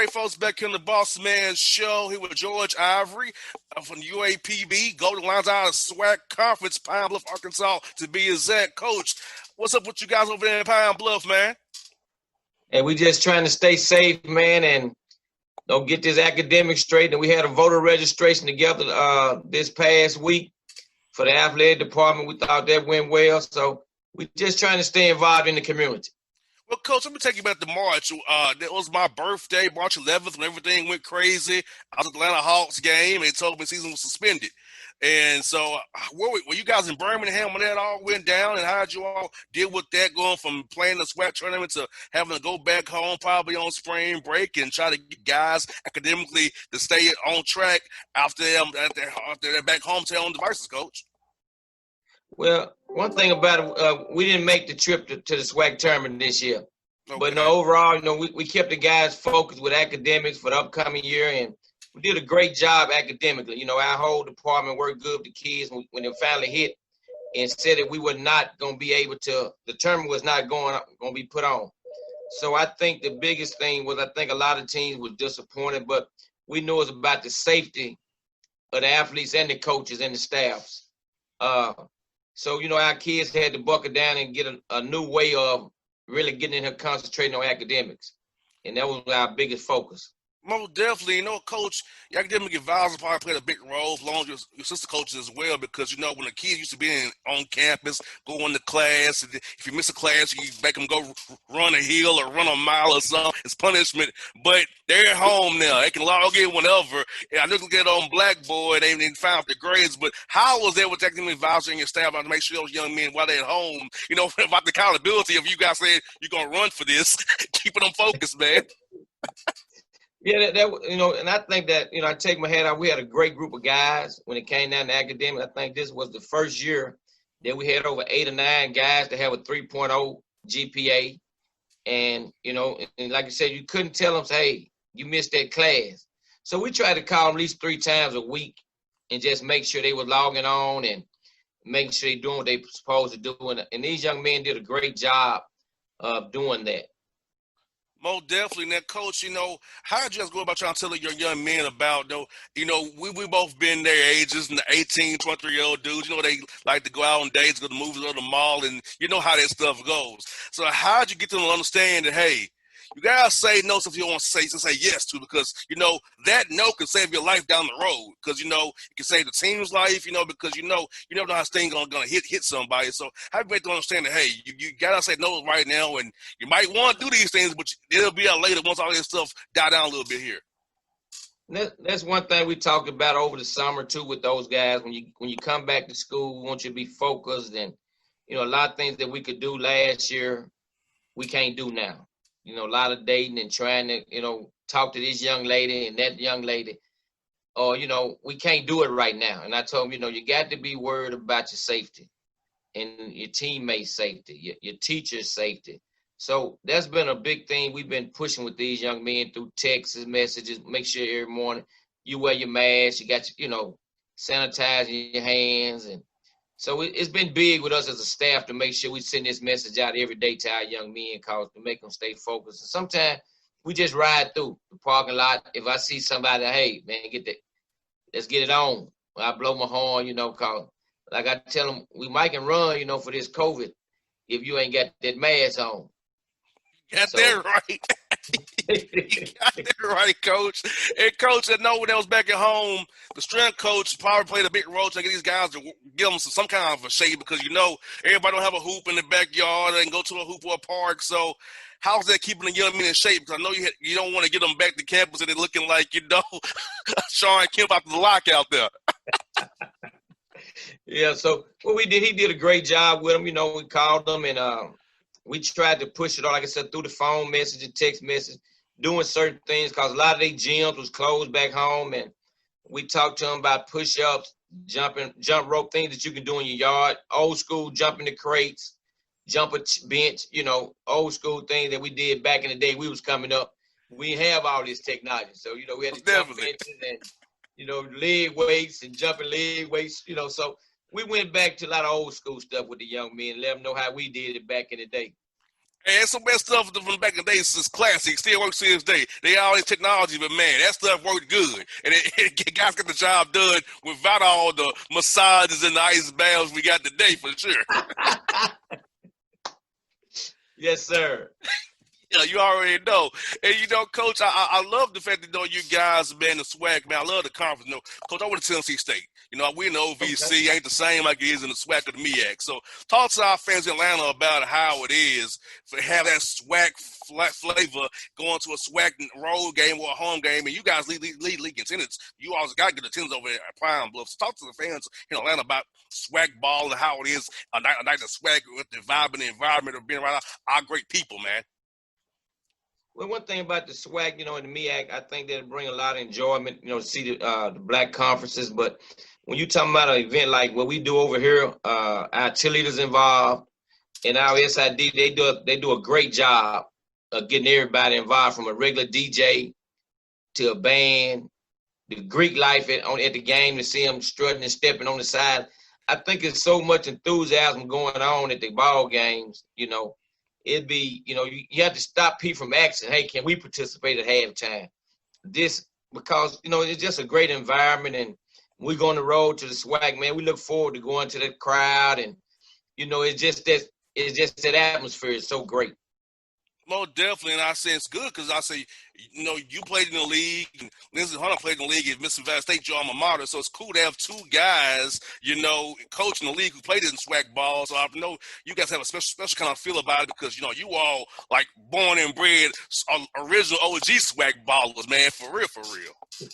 right, folks, back in the Bossman Show here with George Ivory from UAPB. Golden Lions out of SWAC Conference, Pine Bluff, Arkansas, to be exact. Coach, what's up with you guys over there in Pine Bluff, man? And we just trying to stay safe, man, and don't get this academic straight. And we had a voter registration together this past week for the athletic department. We thought that went well. So we just trying to stay involved in the community. Well, Coach, let me take you back to March. That was my birthday, March 11th, when everything went crazy. I was at the Atlanta Hawks game, and they told me the season was suspended. And so were you guys in Birmingham when that all went down, and how did you all deal with that, going from playing the SWAC tournament to having to go back home probably on spring break and try to get guys academically to stay on track after their back hometown devices, Coach? Well, one thing about it, we didn't make the trip to the SWAC tournament this year. Okay. But overall, we kept the guys focused with academics for the upcoming year, and we did a great job academically. Our whole department worked good with the kids when it finally hit and said that we were not going to be able to, the tournament was not going to be put on. So I think the biggest thing was, I think a lot of teams were disappointed, but we knew it was about the safety of the athletes and the coaches and the staffs. So, our kids had to buckle down and get a new way of really getting in here concentrating on academics. And that was our biggest focus. Most definitely. Coach, your academic advisor probably played a big role, along with your sister coaches as well, because, when the kids used to be on campus, going to class, and if you miss a class, you make them go run a hill or run a mile or something. It's punishment. But they're at home now. They can log in whenever. And I know they get on Blackboard, they didn't find out the grades. But how was that with the academic advisor and your staff to make sure those young men, while they're at home, about the accountability of you guys saying you're going to run for this, keeping them focused, man? Yeah, and I think that, I take my hat out. We had a great group of guys when it came down to academic. I think this was the first year that we had over 8 or 9 guys to have a 3.0 GPA. And, and like I said, you couldn't tell them, hey, you missed that class. So we tried to call them at least 3 times a week and just make sure they were logging on and making sure they're doing what they're supposed to do. And these young men did a great job of doing that. Most definitely. Now, Coach, how did you guys go about trying to tell your young men about, we both been their ages, and the 18, 23-year-old dudes, they like to go out on dates, go to the movies, go to the mall, and you know how that stuff goes. So how did you get them to understand that, hey, you gotta say no if you don't want to say yes to, because that no can save your life down the road. Because you can save the team's life. Because you never know how this thing gonna hit somebody. So how do you make them understand that, hey, you gotta say no right now, and you might want to do these things, but it'll be out later once all this stuff die down a little bit here. That's one thing we talked about over the summer too with those guys. When you come back to school, we want you to be focused, and a lot of things that we could do last year we can't do now. A lot of dating and trying to, talk to this young lady and that young lady. Or, we can't do it right now. And I told them, you got to be worried about your safety and your teammates' safety, your teacher's safety. So that's been a big thing we've been pushing with these young men through texts, messages. Make sure every morning you wear your mask, you got, sanitizing your hands. And so it's been big with us as a staff to make sure we send this message out every day to our young men, to make them stay focused. And sometimes we just ride through the parking lot. If I see somebody, hey, man, let's get it on. I blow my horn, cause like I tell them, we might can run, for this COVID if you ain't got that mask on. Got that right. You got that right, Coach. And Coach, I know when I was back at home, the strength coach probably played a big role to get these guys to give them some kind of a shape, because everybody don't have a hoop in the backyard and go to a hoop or a park. So how's that keeping the young men in shape? Because I know you don't want to get them back to campus and they're looking like Sean Kemp out the lock out there. Yeah. So what we did, he did a great job with them. We called them and we tried to push it on, like I said, through the phone message and text message, doing certain things, because a lot of their gyms was closed back home. And we talked to them about push-ups, jump rope, things that you can do in your yard, old school jumping the crates, jump a bench, old school things that we did back in the day. We was coming up. We have all this technology. So, we had to jump benches and, leg weights and jumping leg weights, so we went back to a lot of old school stuff with the young men, let them know how we did it back in the day. And some best stuff from back in the day is classic. Still works to this day. They all in technology, but man, that stuff worked good. And guys got the job done without all the massages and the ice baths we got today for sure. Yes, sir. Yeah, you already know. And, Coach, I love the fact that, you guys, man, the swag, man. I love the conference. Coach, I went to Tennessee State. We in the OVC, ain't the same like it is in the SWAC or the MEAC. So talk to our fans in Atlanta about how it is to have that SWAC flavor going to a SWAC road game or a home game, and you guys lead league attendance. You always got to get attendance over at Prime Bluff. So talk to the fans in Atlanta about SWAC ball and how it is a night of SWAC with the vibe and the environment of being around our great people, man. Well, one thing about the SWAC, in the MEAC, I think that'll bring a lot of enjoyment, to see the black conferences. But when you talking about an event like what we do over here, our cheerleaders involved and our SID, they do a great job of getting everybody involved, from a regular DJ to a band, the Greek life at the game, to see them strutting and stepping on the side. I think there's so much enthusiasm going on at the ball games, It'd be, you have to stop people from asking, hey, can we participate at halftime? Because, it's just a great environment, and we go on the road to the SWAC, man. We look forward to going to that crowd, and, it's just that atmosphere is so great. Most definitely, and I say it's good because I say, you played in the league, and Lindsey Hunter played in the league at Mississippi Valley State, your alma mater, so it's cool to have two guys, coaching the league who played in SWAC ball. So I know you guys have a special kind of feel about it because, you all, like, born and bred original OG SWAC ballers, man, for real.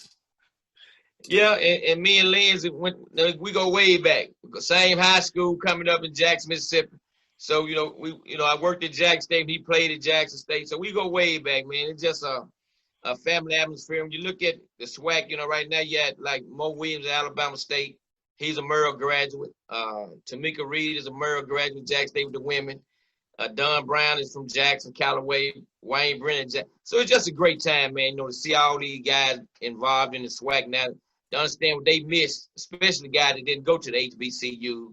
Yeah, and me and Lindsey, we go way back. Same high school coming up in Jackson, Mississippi. So, I worked at Jackson State. He played at Jackson State. So we go way back, man. It's just a family atmosphere. When you look at the SWAC, right now you had like Mo Williams at Alabama State. He's a Merrill graduate. Tamika Reed is a Merrill graduate, Jackson State with the women. Don Brown is from Jackson, Callaway. Wayne Brennan. So it's just a great time, man, to see all these guys involved in the SWAC now, to understand what they missed, especially the guys that didn't go to the HBCU.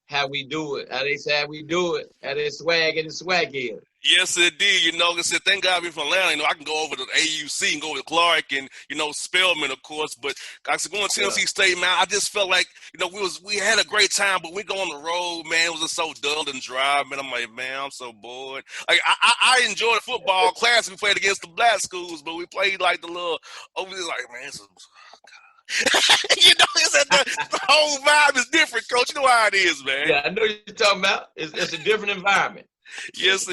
How we do it, how they say how we do it, how they swag and the swag is. Yes, indeed. I said, thank God we're from Atlanta. I can go over to the AUC and go with Clark and, Spelman, of course. But I said, going to Tennessee State, man, I just felt like, we had a great time, but we go on the road, man. It was just so dull and dry, man. I'm like, man, I'm so bored. Like, I enjoyed football class. We played against the black schools, but we played like the little over there, like, man, this is the whole vibe is different, Coach. You know how it is, man. Yeah, I know what you're talking about. It's a different environment. Yes,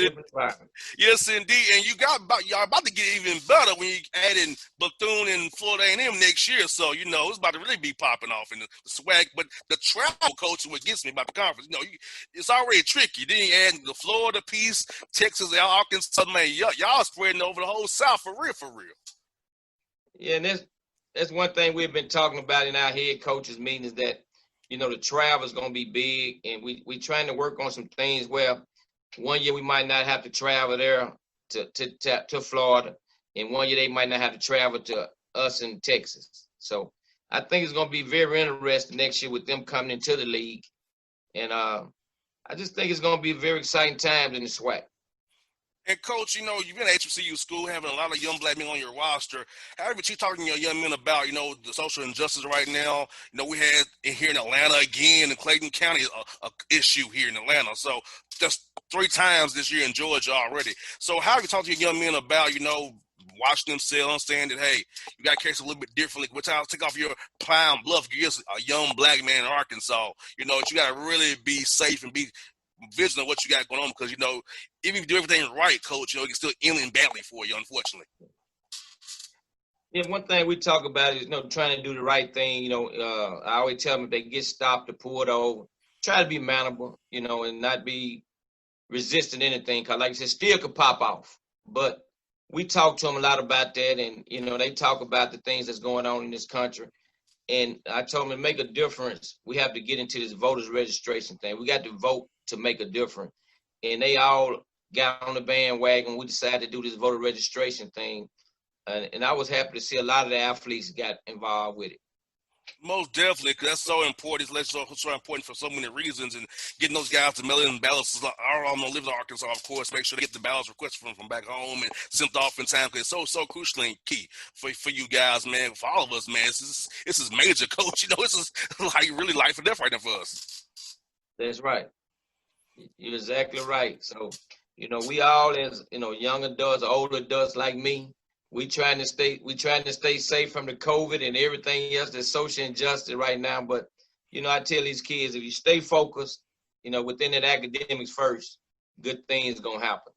yes, indeed. And y'all about to get even better when you add in Bethune and Florida A&M next year. So, it's about to really be popping off in the SWAC. But the travel, Coach, is what gets me about the conference. It's already tricky. Then you add the Florida piece, Texas, Arkansas, man. Y'all spreading over the whole South for real. Yeah, and that's one thing we've been talking about in our head coaches meeting is that, the travel is going to be big, and we trying to work on some things where one year we might not have to travel there to Florida, and one year they might not have to travel to us in Texas. So I think it's going to be very interesting next year with them coming into the league, and I just think it's going to be a very exciting time in the SWAC. And, Coach, you've been at HBCU school, having a lot of young black men on your roster. However, you talking to your young men about, the social injustice right now. We had here in Atlanta again, in Clayton County, a issue here in Atlanta. So just 3 times this year in Georgia already. So how have you talked to your young men about, watching themselves, understand that, hey, you got to carry a little bit differently. What time take off your Pine Bluff, you're just a young black man in Arkansas. You got to really be safe and be vigilant of what you got going on because, even if you do everything right, Coach, it can still end badly for you, unfortunately. Yeah, one thing we talk about is, trying to do the right thing. I always tell them if they get stopped to pull it over, try to be manageable, and not be resisting anything. Because, like I said, still could pop off. But we talk to them a lot about that, and, they talk about the things that's going on in this country. And I told them to make a difference, we have to get into this voters registration thing. We got to vote to make a difference. And they all got on the bandwagon. We decided to do this voter registration thing. And I was happy to see a lot of the athletes got involved with it. Most definitely, because that's so important. It's so important for so many reasons, and getting those guys the mail-in ballots. I don't know, live in Arkansas, of course. Make sure they get the ballots requested from back home and sent off in time, because it's so crucial and key for you guys, man. For all of us, man. This is major, coach. You know, this is like really life and death right now for us. That's right. You're exactly right. So, you know, we all as, you know, young adults, older adults like me, we trying to stay safe from the COVID and everything else that's social injustice right now. But, you know, I tell these kids, if you stay focused, you know, within that academics first, good things gonna happen.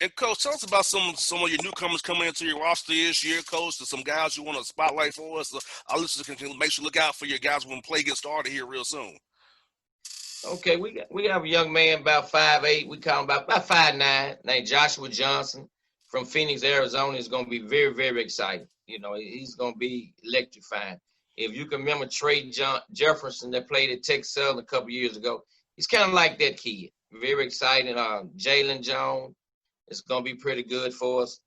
And coach, tell us about some of your newcomers coming into your roster this year, coach. To some guys you want to spotlight for us. Our listeners can make sure to look out for your guys when play gets started here real soon. Okay, we have a young man about 5'8". We call him about 5'9", named Joshua Johnson from Phoenix, Arizona. Is going to be very, very exciting. You know, he's going to be electrifying. If you can remember Trey Jefferson that played at Texas Southern a couple years ago, he's kind of like that kid. Very exciting. Jalen Jones is going to be pretty good for us.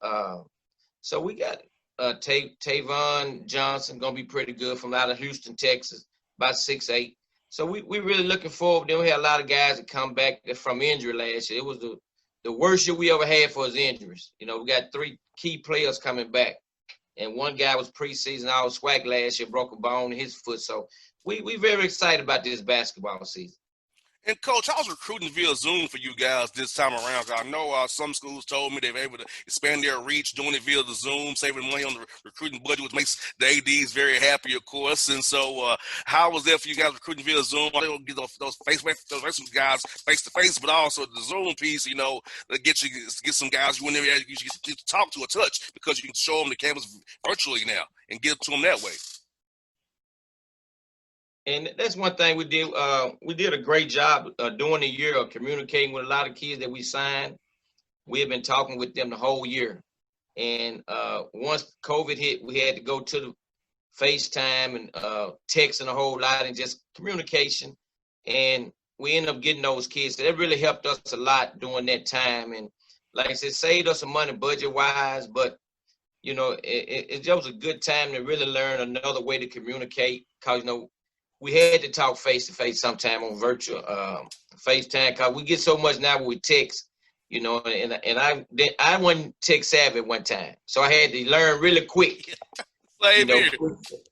So we got Tavon Johnson going to be pretty good from out of Houston, Texas, about 6'8". So we really looking forward. Then we had a lot of guys that come back from injury last year. It was the worst year we ever had for his injuries. You know, we got 3 key players coming back. And one guy was preseason all swag last year, broke a bone in his foot. So we very excited about this basketball season. And coach, how's recruiting via Zoom for you guys this time around? I know some schools told me they're able to expand their reach doing it via the Zoom, saving money on the recruiting budget, which makes the ADs very happy, of course. And so, how was that for you guys recruiting via Zoom? They will get those guys face to face, but also the Zoom piece, you know, to get some guys you whenever you get to talk to or touch, because you can show them the campus virtually now and get to them that way. And that's one thing we did. We did a great job during the year of communicating with a lot of kids that we signed. We have been talking with them the whole year. And once COVID hit, we had to go to the FaceTime and texting a whole lot and just communication. And we ended up getting those kids. So that really helped us a lot during that time. And like I said, saved us some money budget-wise. But, you know, it just was a good time to really learn another way to communicate, because, you know, we had to talk face-to-face sometime on virtual FaceTime, because we get so much now with text, you know, and I wasn't tech savvy at one time. So I had to learn really quick. Same here.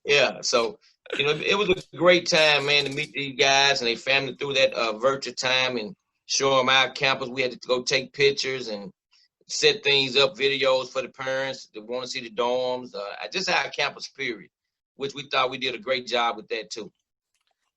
Yeah, so, you know, it was a great time, man, to meet these guys and their family through that virtual time and show them our campus. We had to go take pictures and set things up, videos for the parents that want to see the dorms, just our campus period, which we thought we did a great job with that too.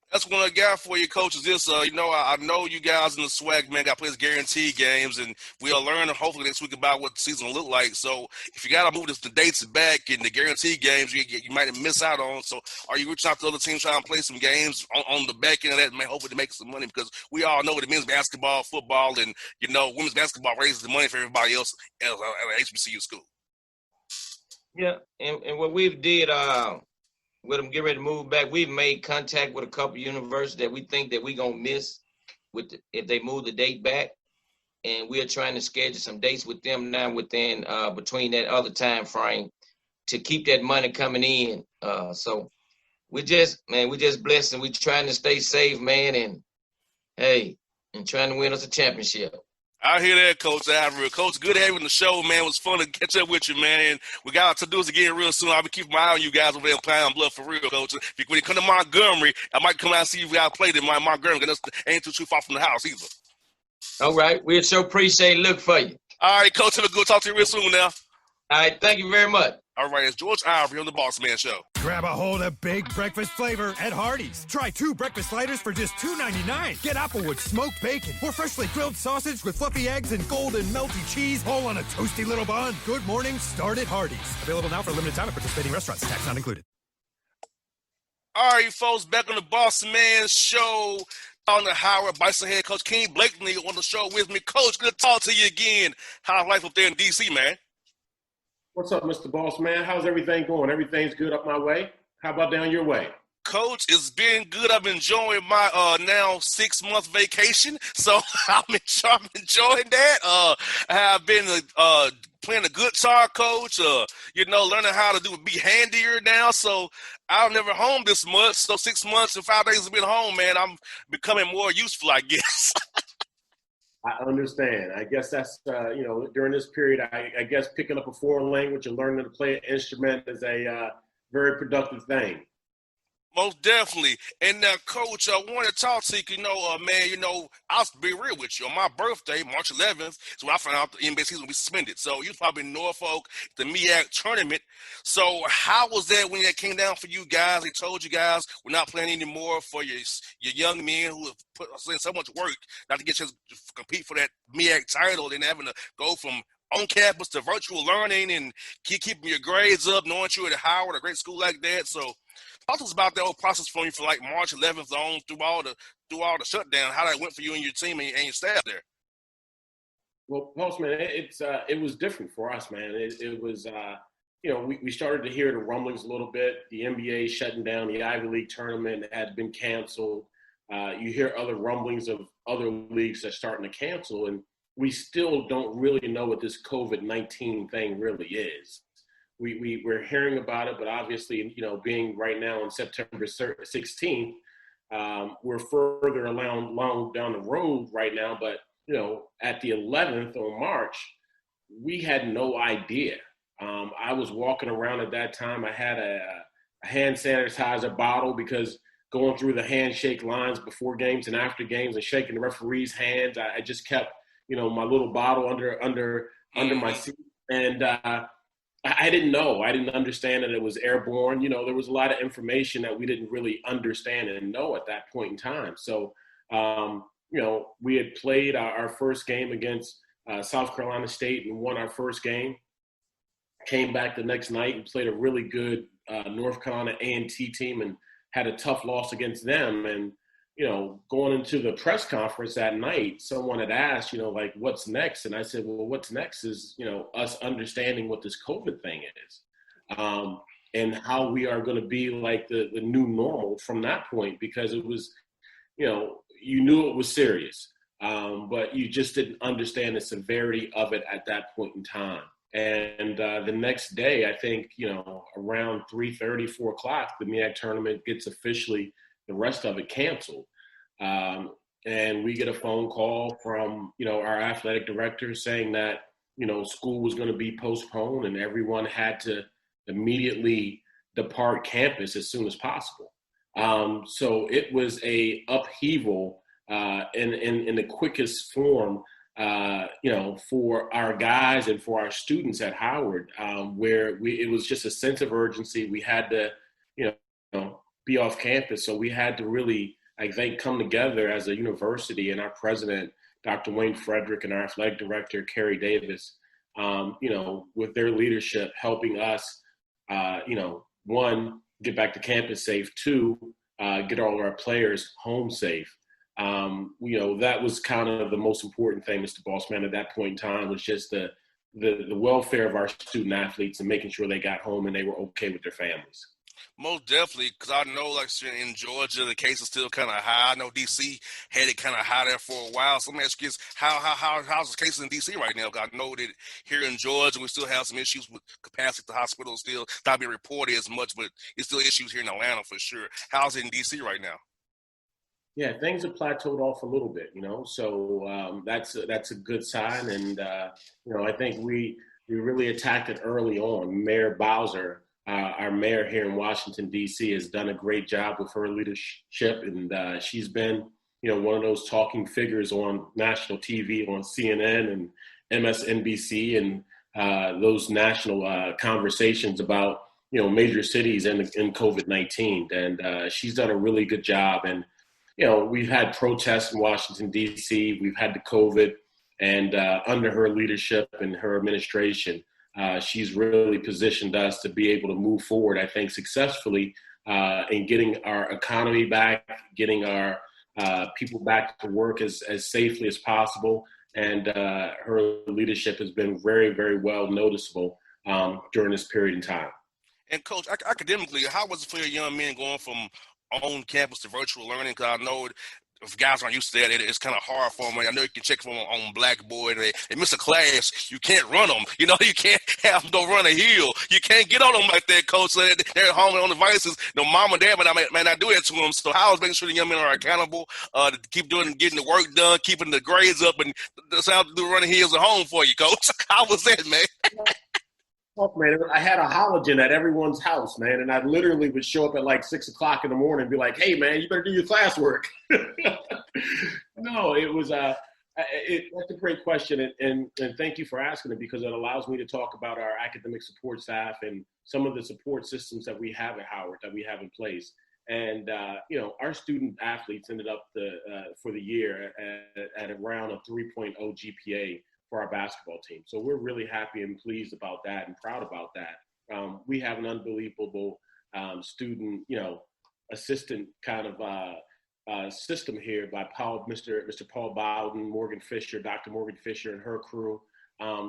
That's one I got for you, coach. Is this, you know, I know you guys in the swag, man, got to play these guarantee games, and we'll learn hopefully next week about what the season will look like. So if you got to move the dates back in the guarantee games, you might miss out on. So are you reaching out to other teams trying to play some games on the back end of that, and hopefully to make some money? Because we all know that men's basketball, football, and, you know, women's basketball raises the money for everybody else at an HBCU school. Yeah, and what we've did, with them getting ready to move back, we've made contact with a couple of universities that we think that we're going to miss if they move the date back. And we're trying to schedule some dates with them now within between that other time frame to keep that money coming in. So we just blessed, and we're trying to stay safe, man, and trying to win us a championship. I hear that, Coach Ivory. Coach, good having the show, man. It was fun to catch up with you, man. And we got to do this again real soon. I'll be keeping my eye on you guys over there in Pine Bluff for real, Coach. When you come to Montgomery, I might come out and see if you guys played in Montgomery, because that ain't too far from the house either. All right. We'll so appreciate it. Look for you. All right, Coach. Have a good talk to you real soon now. All right. Thank you very much. All right, it's George Ivory on the Bossman Show. Grab a hold of big breakfast flavor at Hardee's. Try 2 breakfast sliders for just $2.99. Get Applewood smoked bacon or freshly grilled sausage with fluffy eggs and golden melty cheese, all on a toasty little bun. Good morning, start at Hardee's. Available now for a limited time at participating restaurants. Tax not included. All right, folks, back on the Bossman Show. On the Howard Bison head coach King Blakeney on the show with me. Coach, good to talk to you again. How's life up there in D.C., man? What's up, Mr. Boss Man? How's everything going? Everything's good up my way. How about down your way? Coach, it's been good. I'm enjoying my now 6-month vacation, so I'm enjoying that. I have been playing the guitar, Coach. Learning how to be handier now. So I was never home this much, so 6 months and 5 days of being home, man, I'm becoming more useful, I guess. I understand. I guess that's, during this period, I guess picking up a foreign language and learning to play an instrument is a very productive thing. Most definitely. And Coach, I want to talk to you. Man, I'll be real with you. On my birthday, March 11th, is when I found out the NBA season would be suspended. So you was probably in Norfolk, the MEAC tournament. So how was that when it came down for you guys? They told you guys we're not playing anymore for your young men who have put in so much work not to get a chance to compete for that MEAC title and having to go from on campus to virtual learning and keeping your grades up, knowing you're at Howard, a great school like that. So talk to us about that whole process for you for like March 11th on through all the shutdown, how that went for you and your team and your staff there. Well, Postman, it was different for us, man. It was, we started to hear the rumblings a little bit. The NBA shutting down, the Ivy League tournament had been canceled. You hear other rumblings of other leagues that are starting to cancel, and we still don't really know what this COVID-19 thing really is. We're hearing about it, but obviously, being right now on September 16th, we're further along down the road right now. But, at the 11th on March, we had no idea. I was walking around at that time. I had a hand sanitizer bottle because going through the handshake lines before games and after games and shaking the referee's hands, I just kept, my little bottle under my seat. And I didn't know. I didn't understand that it was airborne. There was a lot of information that we didn't really understand and know at that point in time. So, we had played our first game against South Carolina State and won our first game. Came back the next night and played a really good North Carolina A&T team and had a tough loss against them. And, going into the press conference that night, someone had asked, what's next? And I said, well, what's next is, us understanding what this COVID thing is and how we are going to be like the new normal from that point, because it was, you knew it was serious, but you just didn't understand the severity of it at that point in time. And the next day, I think, around 3:30, 4 o'clock, the MEAC tournament gets officially, the rest of it canceled. And we get a phone call from, our athletic director saying that, school was going to be postponed and everyone had to immediately depart campus as soon as possible. So it was a upheaval in the quickest form, for our guys and for our students at Howard, where it was just a sense of urgency. We had to, be off campus. So we had to really, I think, come together as a university, and our president, Dr. Wayne Frederick, and our athletic director, Kerry Davis, with their leadership, helping us, one, get back to campus safe, two, get all our players home safe. That was kind of the most important thing, Mr. Bossman, at that point in time, was just the welfare of our student athletes and making sure they got home and they were okay with their families. Most definitely, because I know, like in Georgia, the case is still kind of high. I know D.C. had it kind of high there for a while. So let me ask you this: how's the cases in D.C. right now? Because I know that here in Georgia, we still have some issues with capacity at the hospital. Still not being reported as much, but it's still issues here in Atlanta for sure. How's it in D.C. right now? Yeah, things have plateaued off a little bit, so that's a good sign. And, I think we really attacked it early on. Mayor Bowser, our mayor here in Washington, D.C., has done a great job with her leadership. And she's been, one of those talking figures on national TV, on CNN and MSNBC, and those national conversations about, major cities and COVID-19. And she's done a really good job. And, we've had protests in Washington, D.C. We've had the COVID, and under her leadership and her administration, she's really positioned us to be able to move forward, I think, successfully in getting our economy back, getting our people back to work as safely as possible. And her leadership has been very, very well noticeable during this period in time. And, Coach, academically, how was it for your young men going from on campus to virtual learning? Because I know if guys aren't used to that, it's kind of hard for them. I know you can check for them on Blackboard. They miss a class, you can't run them. You can't have them go run a hill. You can't get on them like that, coach. So they're at home on devices. Mom and dad may not do that to them. So how is making sure the young men are accountable to keep getting the work done, keeping the grades up, and sound to do running hills at home for you, coach? How was that, man? Oh, man, I had a halogen at everyone's house, man, and I literally would show up at like 6 o'clock in the morning and be like, "Hey, man, you better do your classwork." No, it was that's a great question, and thank you for asking it, because it allows me to talk about our academic support staff and some of the support systems that we have at Howard, that we have in place. And our student athletes ended up for the year at around a 3.0 GPA for our basketball team. So we're really happy and pleased about that and proud about that. We have an unbelievable student, assistant kind of system here by Mr. Paul Bowden, Morgan Fisher, Dr. Morgan Fisher and her crew.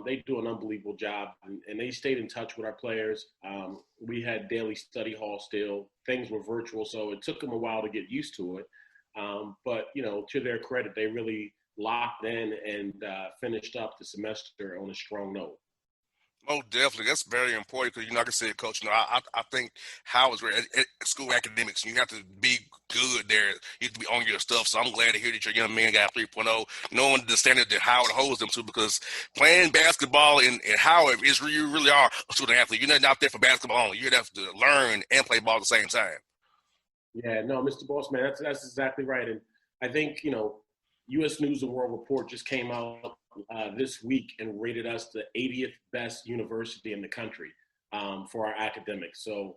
They do an unbelievable job, and they stayed in touch with our players. We had daily study hall still. Things were virtual, so it took them a while to get used to it. But, to their credit, they really locked in and finished up the semester on a strong note. Oh, definitely. That's very important because, like I said, Coach, I think Howard's at school academics, you have to be good there. You have to be on your stuff. So I'm glad to hear that your young man got 3.0, knowing the standard that Howard holds them to, because playing basketball in Howard is you really are a student athlete. You're not out there for basketball only. You're there to learn and play ball at the same time. Yeah, no, Mr. Bossman, that's exactly right. And I think, U.S. News and World Report just came out this week and rated us the 80th best university in the country for our academics. So,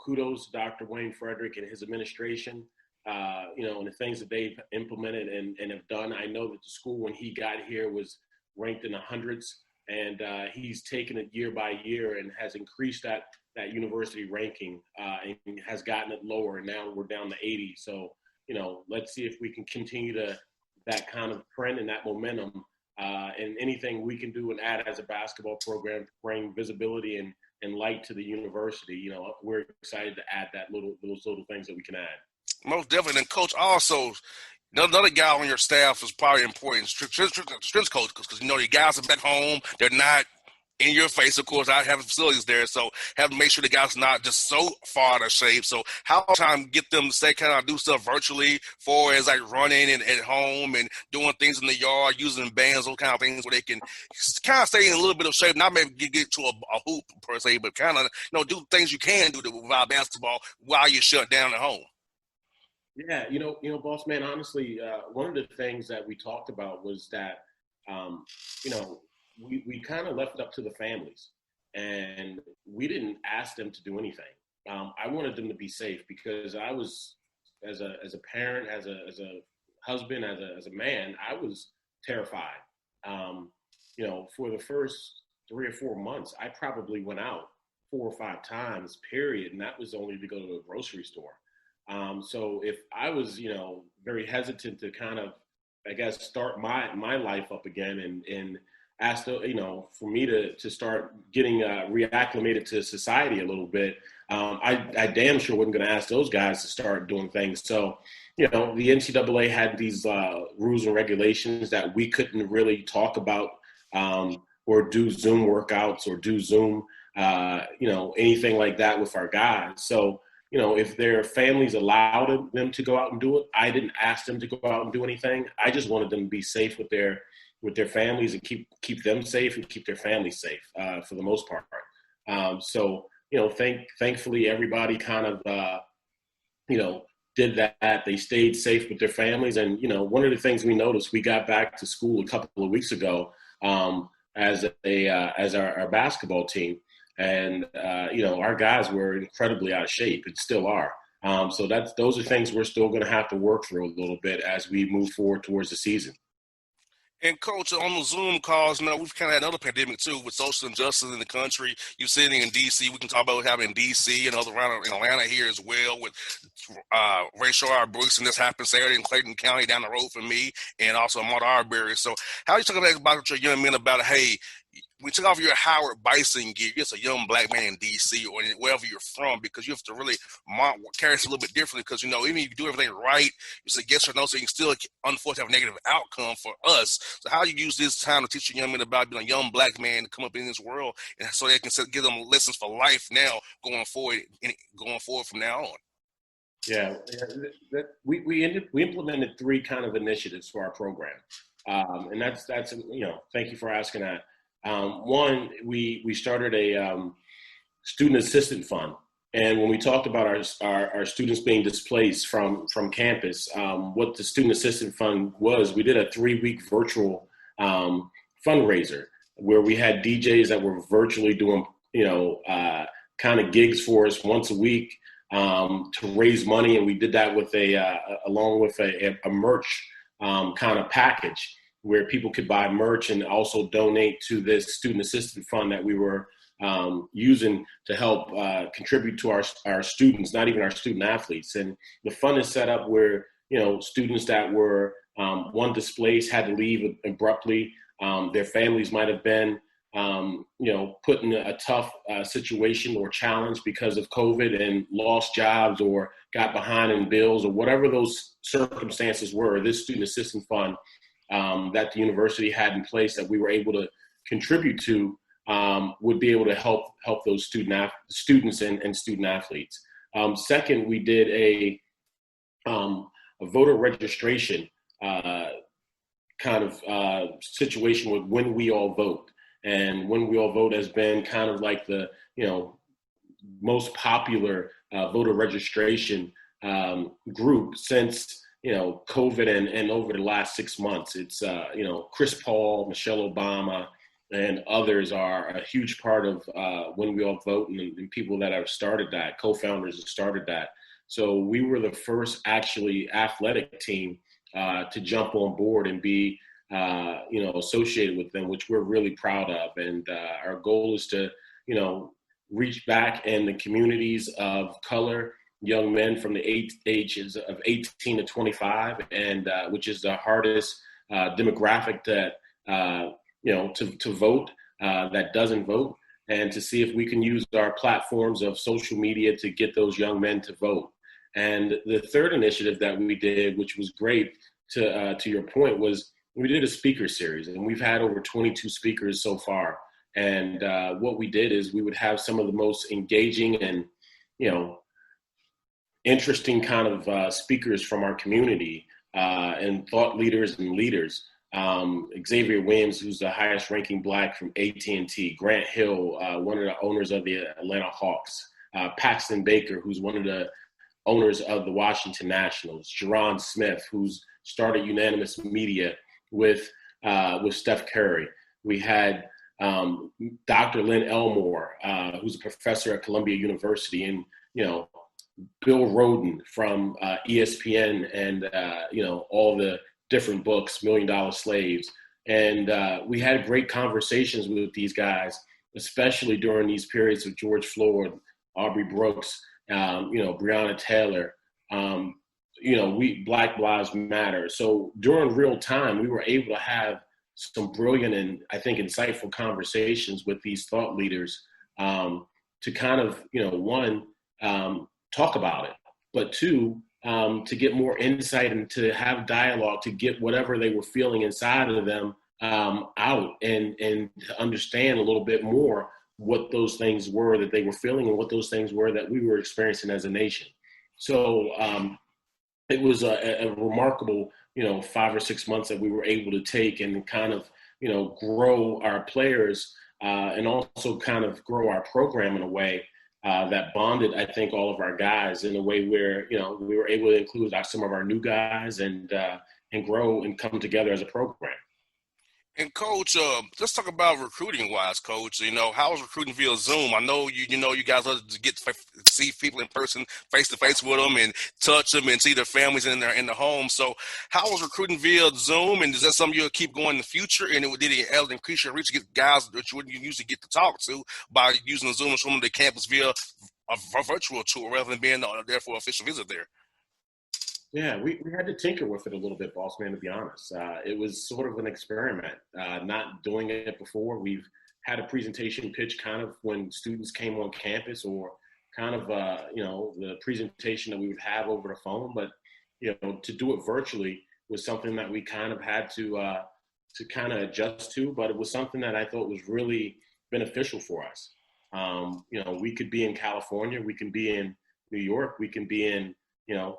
kudos to Dr. Wayne Frederick and his administration, and the things that they've implemented and have done. I know that the school, when he got here, was ranked in the hundreds, and he's taken it year by year and has increased that university ranking and has gotten it lower, and now we're down to 80. So, let's see if we can continue that kind of trend and that momentum, and anything we can do and add as a basketball program to bring visibility and light to the university. We're excited to add those little things that we can add. Most definitely. And Coach, also, another guy on your staff is probably important, strength coach, because your guys are back home. They're not in your face, of course. I have facilities there, so have to make sure the guys not just so far out of shape. So how time get them to kind of do stuff virtually, for as like running and at home and doing things in the yard, using bands, those kind of things where they can kind of stay in a little bit of shape, not maybe get to a hoop per se, but kind of do things you can do without basketball while you're shut down at home. Yeah, boss man, honestly, one of the things that we talked about was that, we kind of left it up to the families, and we didn't ask them to do anything. I wanted them to be safe, because I was, as a parent, as a husband, as a man, I was terrified. For the first 3 or 4 months, I probably went out 4 or 5 times, period, and that was only to go to a grocery store. So if I was, very hesitant to kind of, I guess, start my life up again and ask, for me to start getting reacclimated to society a little bit, I damn sure wasn't going to ask those guys to start doing things. So, the NCAA had these rules and regulations that we couldn't really talk about or do Zoom workouts or do Zoom, anything like that with our guys. So, if their families allowed them to go out and do it, I didn't ask them to go out and do anything. I just wanted them to be safe with their families and keep them safe and keep their families safe for the most part. So, thankfully everybody kind of, did that. They stayed safe with their families. And, one of the things we noticed, we got back to school a couple of weeks ago as our basketball team. And, our guys were incredibly out of shape and still are. So those are things we're still going to have to work through a little bit as we move forward towards the season. And, Coach, on the Zoom calls, we've kind of had another pandemic, too, with social injustice in the country. You're sitting in D.C. We can talk about what's happening in D.C. and other around in Atlanta here as well with Rachel R. Brooks, and this happened Saturday in Clayton County down the road from me, and also Marta Arbery. So how are you talking about your young men about, hey, we took off your Howard Bison gear, you're just a young black man in D.C. or wherever you're from, because you have to really carry it a little bit differently. Because, you know, even if you do everything right, you say yes or no, so you can still, unfortunately, have a negative outcome for us. So how do you use this time to teach your young men about being a young black man to come up in this world, and so they can give them lessons for life now, going forward from now on? Yeah, we implemented 3 kind of initiatives for our program, and that's thank you for asking that. One, we started a student assistant fund, and when we talked about our students being displaced from campus, what the student assistant fund was, we did a 3-week virtual fundraiser where we had DJs that were virtually doing kind of gigs for us once a week. To raise money, and we did that with along with a merch kind of package where people could buy merch and also donate to this student assistant fund that we were using to help contribute to our students, not even our student athletes. And the fund is set up where, students that were displaced had to leave abruptly. Their families might have been put in a tough situation or challenge because of COVID and lost jobs or got behind in bills or whatever those circumstances were. This student assistance fund that the university had in place that we were able to contribute to would be able to help those students and student athletes. Second, we did a voter registration kind of situation with When We All Vote. And When We All Vote has been kind of like the, most popular voter registration group since, COVID and over the last 6 months. It's, Chris Paul, Michelle Obama, and others are a huge part of When We All Vote, and people that have started that, co-founders have started that. So we were the first actually athletic team to jump on board and be associated with them, which we're really proud of. And our goal is to, reach back in the communities of color, young men from the ages of 18 to 25, and which is the hardest demographic that, to vote, that doesn't vote, and to see if we can use our platforms of social media to get those young men to vote. And the third initiative that we did, which was great to your point, was we did a speaker series, and we've had over 22 speakers so far. And what we did is we would have some of the most engaging and, interesting kind of speakers from our community and thought leaders and leaders. Xavier Williams, who's the highest ranking Black from AT&T, Grant Hill, one of the owners of the Atlanta Hawks, Paxton Baker, who's one of the owners of the Washington Nationals, Jerron Smith, who's started Unanimous Media with Steph Curry. We had Dr. Lynn Elmore, who's a professor at Columbia University, and, Bill Rhoden from ESPN and, all the different books, $1 Million Slaves. And we had great conversations with these guys, especially during these periods of George Floyd, Aubrey Brooks, Breonna Taylor, Black Lives Matter. So during real time, we were able to have some brilliant and I think insightful conversations with these thought leaders to kind of, one, talk about it, but two, to get more insight and to have dialogue, to get whatever they were feeling inside of them out and to understand a little bit more what those things were that they were feeling and what those things were that we were experiencing as a nation. So it was a remarkable, 5 or 6 months that we were able to take and kind of, grow our players and also kind of grow our program in a way that bonded, I think, all of our guys in a way where, we were able to include some of our new guys and grow and come together as a program. And Coach, let's talk about recruiting wise, Coach. How was recruiting via Zoom? I know you guys love to get to see people in person, face to face with them, and touch them and see their families in the home. So, how was recruiting via Zoom? And is that something you'll keep going in the future? And did it increase your reach to get guys that you wouldn't usually get to talk to by using the Zoom and showing them the campus via a virtual tour rather than being there for an official visit there? Yeah, we had to tinker with it a little bit, Bossman, to be honest. It was sort of an experiment, not doing it before. We've had a presentation pitch kind of when students came on campus, or kind of, the presentation that we would have over the phone. But, to do it virtually was something that we kind of had to kind of adjust to, but it was something that I thought was really beneficial for us. We could be in California, we can be in New York, we can be in,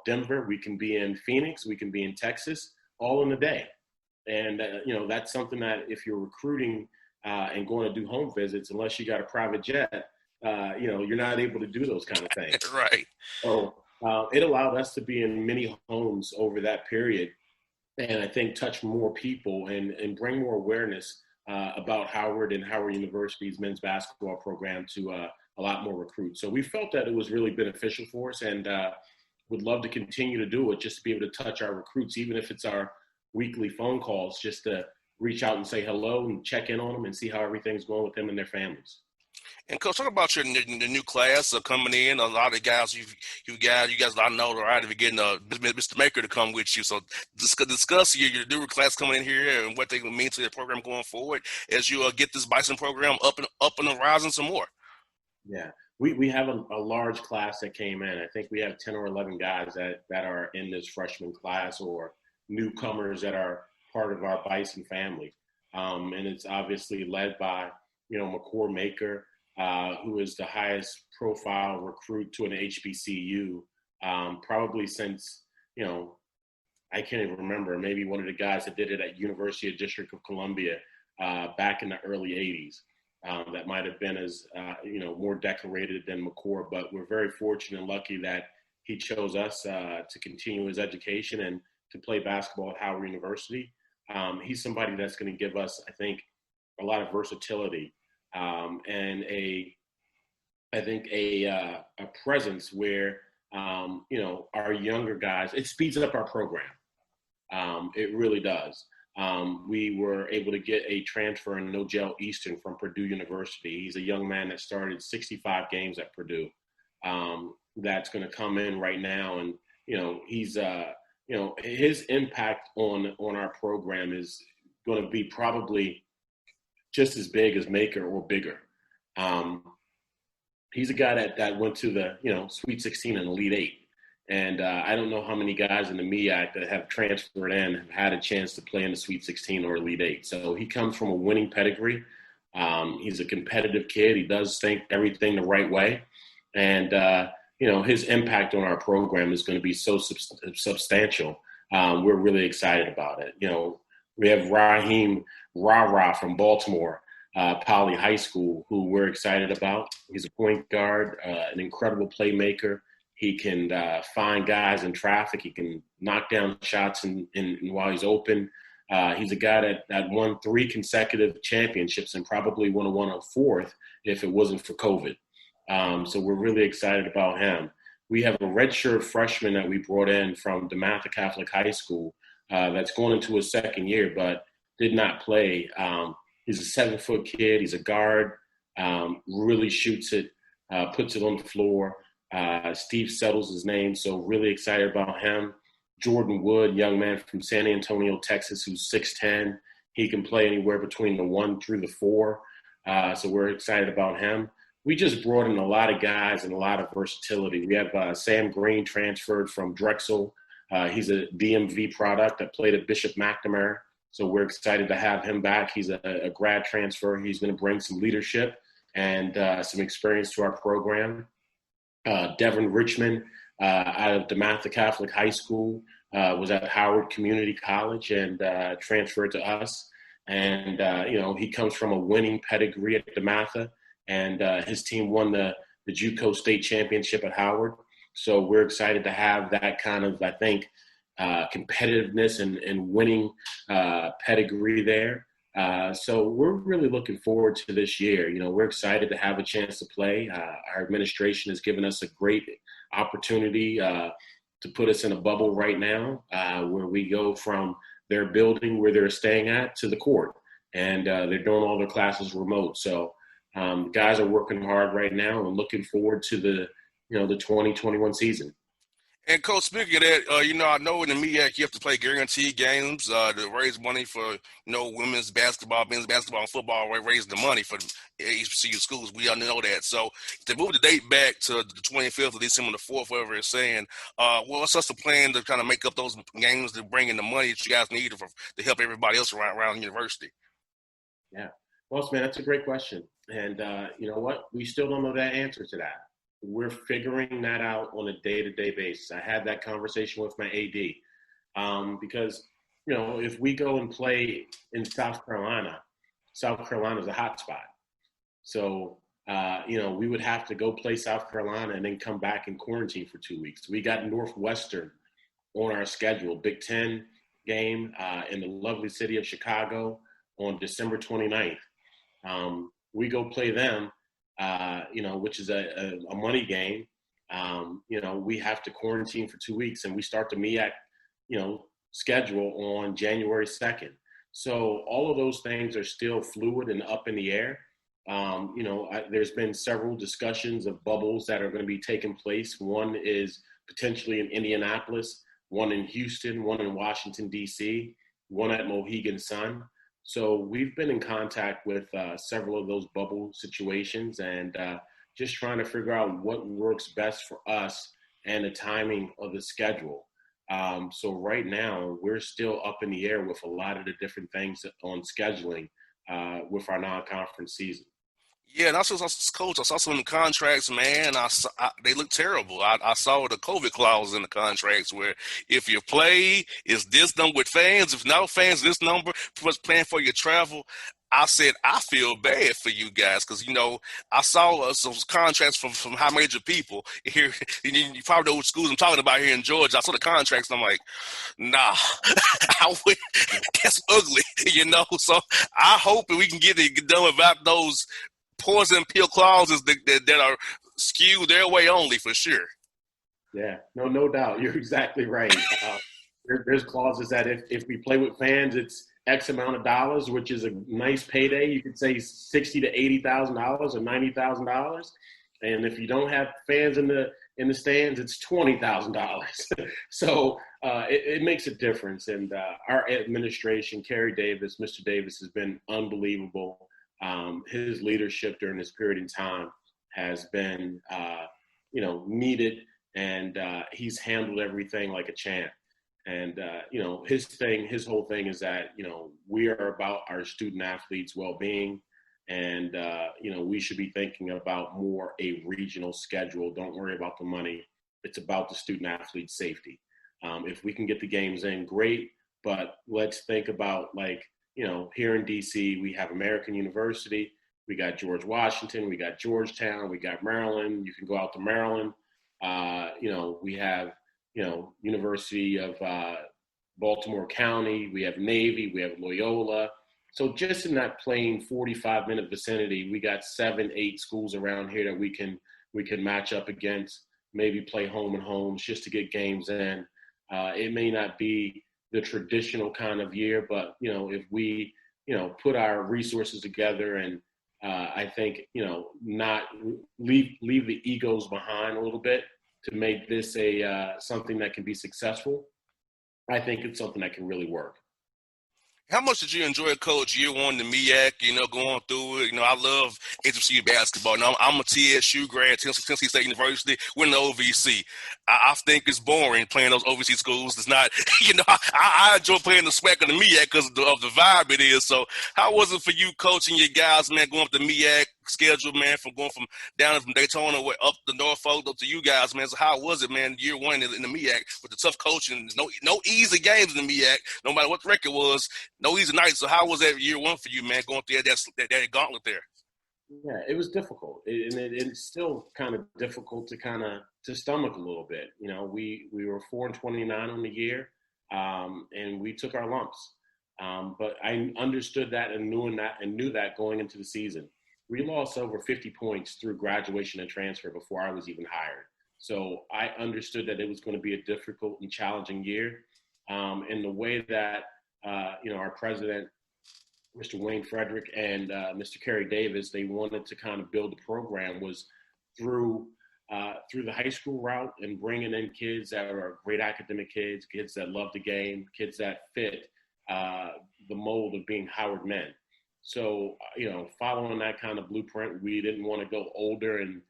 Denver, we can be in Phoenix, we can be in Texas, all in a day. And, that's something that if you're recruiting and going to do home visits, unless you got a private jet, you're not able to do those kind of things. Right. So it allowed us to be in many homes over that period, and I think touch more people and bring more awareness about Howard and Howard University's men's basketball program to a lot more recruits. So we felt that it was really beneficial for us, and would love to continue to do it, just to be able to touch our recruits, even if it's our weekly phone calls, just to reach out and say hello and check in on them and see how everything's going with them and their families. And Coach, talk about the new class coming in. A lot of guys you guys I know are already getting Mr. Maker to come with you. So discuss your newer class coming in here and what they will mean to the program going forward as you get this Bison program up and rising some more. Yeah, we have a large class that came in. I think we have 10 or 11 guys that are in this freshman class, or newcomers that are part of our Bison family. And it's obviously led by, McCord Maker, who is the highest profile recruit to an HBCU, probably since, I can't even remember, maybe one of the guys that did it at University of District of Columbia back in the early 80s. That might have been as, more decorated than McCord, but we're very fortunate and lucky that he chose us to continue his education and to play basketball at Howard University. He's somebody that's going to give us, I think, a lot of versatility and a presence where, our younger guys, it speeds up our program. It really does. We were able to get a transfer in Nogel Easton from Purdue University. He's a young man that started 65 games at Purdue. That's going to come in right now. And, he's, his impact on our program is going to be probably just as big as Maker or bigger. He's a guy that went to the, Sweet 16 and Elite 8. And I don't know how many guys in the MEAC that have transferred in have had a chance to play in the Sweet 16 or Elite 8. So he comes from a winning pedigree. He's a competitive kid. He does think everything the right way. And, his impact on our program is going to be so substantial. We're really excited about it. We have Raheem Rara from Baltimore, Poly High School, who we're excited about. He's a point guard, an incredible playmaker. He can find guys in traffic. He can knock down shots and while he's open. He's a guy that won 3 consecutive championships and probably would have won a 4th if it wasn't for COVID. So we're really excited about him. We have a redshirt freshman that we brought in from DeMatha Catholic High School that's going into his second year, but did not play. He's a 7-foot kid. He's a guard, really shoots it, puts it on the floor. Steve Settles his name, so really excited about him. Jordan Wood, young man from San Antonio, Texas, who's 6'10". He can play anywhere between the 1 through the 4, so we're excited about him. We just brought in a lot of guys and a lot of versatility. We have Sam Green transferred from Drexel. He's a DMV product that played at Bishop McNamara, so we're excited to have him back. He's a grad transfer. He's going to bring some leadership and some experience to our program. Devin Richmond out of DeMatha Catholic High School was at Howard Community College and transferred to us. And, he comes from a winning pedigree at DeMatha, and his team won the JUCO state championship at Howard. So we're excited to have that kind of, I think, competitiveness and winning pedigree there. So we're really looking forward to this year. We're excited to have a chance to play. Our administration has given us a great opportunity to put us in a bubble right now where we go from their building where they're staying at to the court. And they're doing all their classes remote. So the guys are working hard right now and looking forward to the 2021 season. And Coach, speaking of that, I know in the MEAC you have to play guaranteed games to raise money for women's men's basketball, and football. Raising the money for the HBCU schools. We all know that. So to move the date back to the 25th of December, the 4th, whatever it's saying, what's the plan to kind of make up those games to bring in the money that you guys need to help everybody else around the university? Yeah. Well, man, that's a great question. And you know what? We still don't know that answer to that. We're figuring that out on a day-to-day basis. I had that conversation with my AD because, if we go and play in South Carolina is a hot spot. So, we would have to go play South Carolina and then come back and quarantine for 2 weeks. We got Northwestern on our schedule, Big Ten game in the lovely city of Chicago on December 29th. We go play them, which is a money game. We have to quarantine for 2 weeks, and we start the MEAC, schedule on January 2nd. So all of those things are still fluid and up in the air. There's been several discussions of bubbles that are going to be taking place. One is potentially in Indianapolis, one in Houston, one in Washington, D.C., one at Mohegan Sun. So we've been in contact with several of those bubble situations and just trying to figure out what works best for us and the timing of the schedule. So right now, we're still up in the air with a lot of the different things on scheduling with our non-conference season. Yeah, and also, Coach, I saw some of the contracts, man. They look terrible. I saw the COVID clause in the contracts where if you play, it's this number with fans. If no fans, this number was paying for your travel. I said, I feel bad for you guys because, I saw some contracts from high major people here. You probably know which schools I'm talking about here in Georgia. I saw the contracts and I'm like, nah, that's ugly, So I hope that we can get it done without those poison pill clauses that are skewed their way only for sure. Yeah, no doubt. You're exactly right. There's clauses that if we play with fans, it's X amount of dollars, which is a nice payday. You could say $60,000 to $80,000 or $90,000. And if you don't have fans in the stands, it's $20,000. So it makes a difference. And our administration, Kerry Davis, Mr. Davis, has been unbelievable. His leadership during this period in time has been, needed, and he's handled everything like a champ. And, his whole thing is that, we are about our student athletes' well-being, and, we should be thinking about more a regional schedule. Don't worry about the money. It's about the student athlete safety. If we can get the games in, great, but let's think about here in D.C., we have American University, we got George Washington, we got Georgetown, we got Maryland. You can go out to Maryland. We have, University of Baltimore County, we have Navy, we have Loyola. So just in that plain 45-minute vicinity, we got 7-8 schools around here that we can match up against, maybe play home and homes just to get games in. It may not be the traditional kind of year, but if we put our resources together and I think not leave the egos behind a little bit to make this something that can be successful, I think it's something that can really work. How much did you enjoy, Coach, year one, the MEAC, going through it? I love HBCU basketball. I'm a TSU grad, Tennessee State University. We're in the OVC. I think it's boring playing those OVC schools. It's not, I enjoy playing the SWAC of the MEAC because of the vibe it is. So how was it for you coaching your guys, man, going up the MEAC schedule, man, from down from Daytona up to Norfolk up to you guys, man? So how was it, man, year one in the MEAC with the tough coaching? No easy games in the MEAC, no matter what the record was. No easy nights. So how was that year one for you, man, going through that gauntlet there? Yeah, it was difficult. It's still kind of difficult to stomach a little bit. We were 4-29 on the year, and we took our lumps. But I understood that and knew that going into the season. We lost over 50 points through graduation and transfer before I was even hired. So I understood that it was going to be a difficult and challenging year. And the way that our president, Mr. Wayne Frederick, and Mr. Kerry Davis, they wanted to kind of build the program was through through the high school route and bringing in kids that are great academic kids that love the game, kids that fit the mold of being Howard men. So, following that kind of blueprint, we didn't want to go older and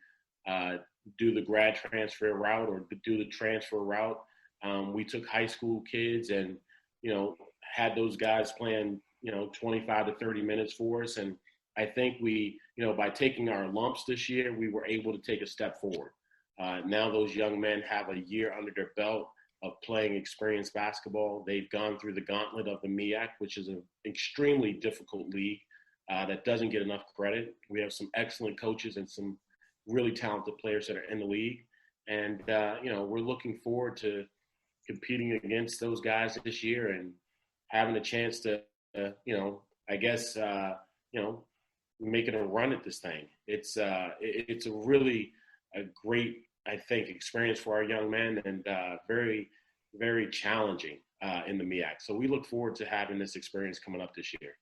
do the grad transfer route or do the transfer route. We took high school kids and, had those guys playing, 25 to 30 minutes for us. And I think we, by taking our lumps this year, we were able to take a step forward. Now those young men have a year under their belt of playing experienced basketball. They've gone through the gauntlet of the MEAC, which is an extremely difficult league that doesn't get enough credit. We have some excellent coaches and some really talented players that are in the league. And, we're looking forward to competing against those guys this year and having a chance to, making a run at this thing. It's a really great, I think, experience for our young men and very, very challenging in the MEAC. So we look forward to having this experience coming up this year.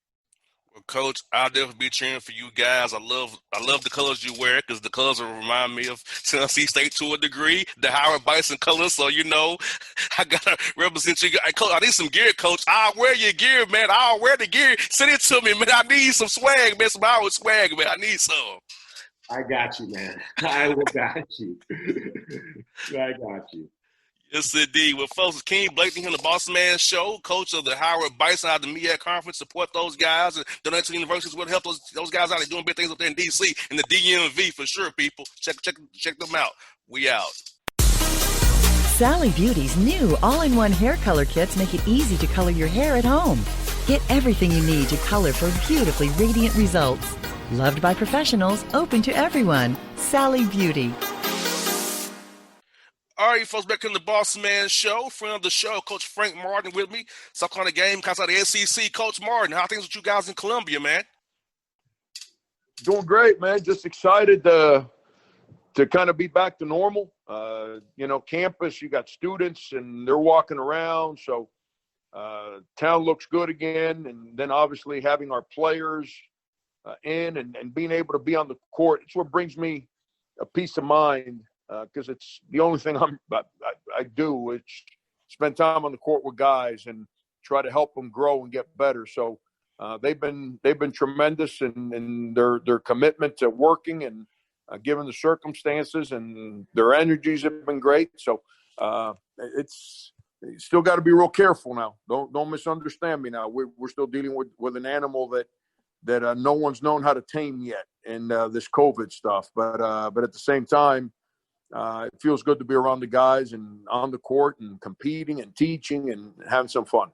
Well, Coach, I'll definitely be cheering for you guys. I love the colors you wear because the colors will remind me of Tennessee State to a degree, the Howard Bison colors. So, I got to represent you. Hey, Coach, I need some gear, Coach. I'll wear your gear, man. I'll wear the gear. Send it to me, man. I need some swag, man. Some Howard swag, man. I need some. I got you, man. I will got you. I got you. Yes, indeed. Well, folks, it's King Blakeney here on the Bossman Show, coach of the Howard Bison out of the MEAC Conference. Support those guys and donate to the universities. We'll help those guys out. They're doing big things up there in D.C. and the DMV for sure, people. Check them out. We out. Sally Beauty's new all-in-one hair color kits make it easy to color your hair at home. Get everything you need to color for beautifully radiant results. Loved by professionals, open to everyone. Sally Beauty. All right, folks, back in the Bossman Show. Friend of the show, Coach Frank Martin with me. South Carolina Gamecocks out of the SEC. Coach Martin, how are things with you guys in Columbia, man? Doing great, man. Just excited to kind of be back to normal. Campus, you got students and they're walking around. So town looks good again. And then obviously having our players in and being able to be on the court, it's what brings me a peace of mind. Because it's the only thing I do is spend time on the court with guys and try to help them grow and get better. So they've been tremendous in their commitment to working and given the circumstances, and their energies have been great. So it's still got to be real careful now. Don't misunderstand me now. We're still dealing with an animal that no one's known how to tame yet in this COVID stuff. But at the same time, it feels good to be around the guys and on the court and competing and teaching and having some fun.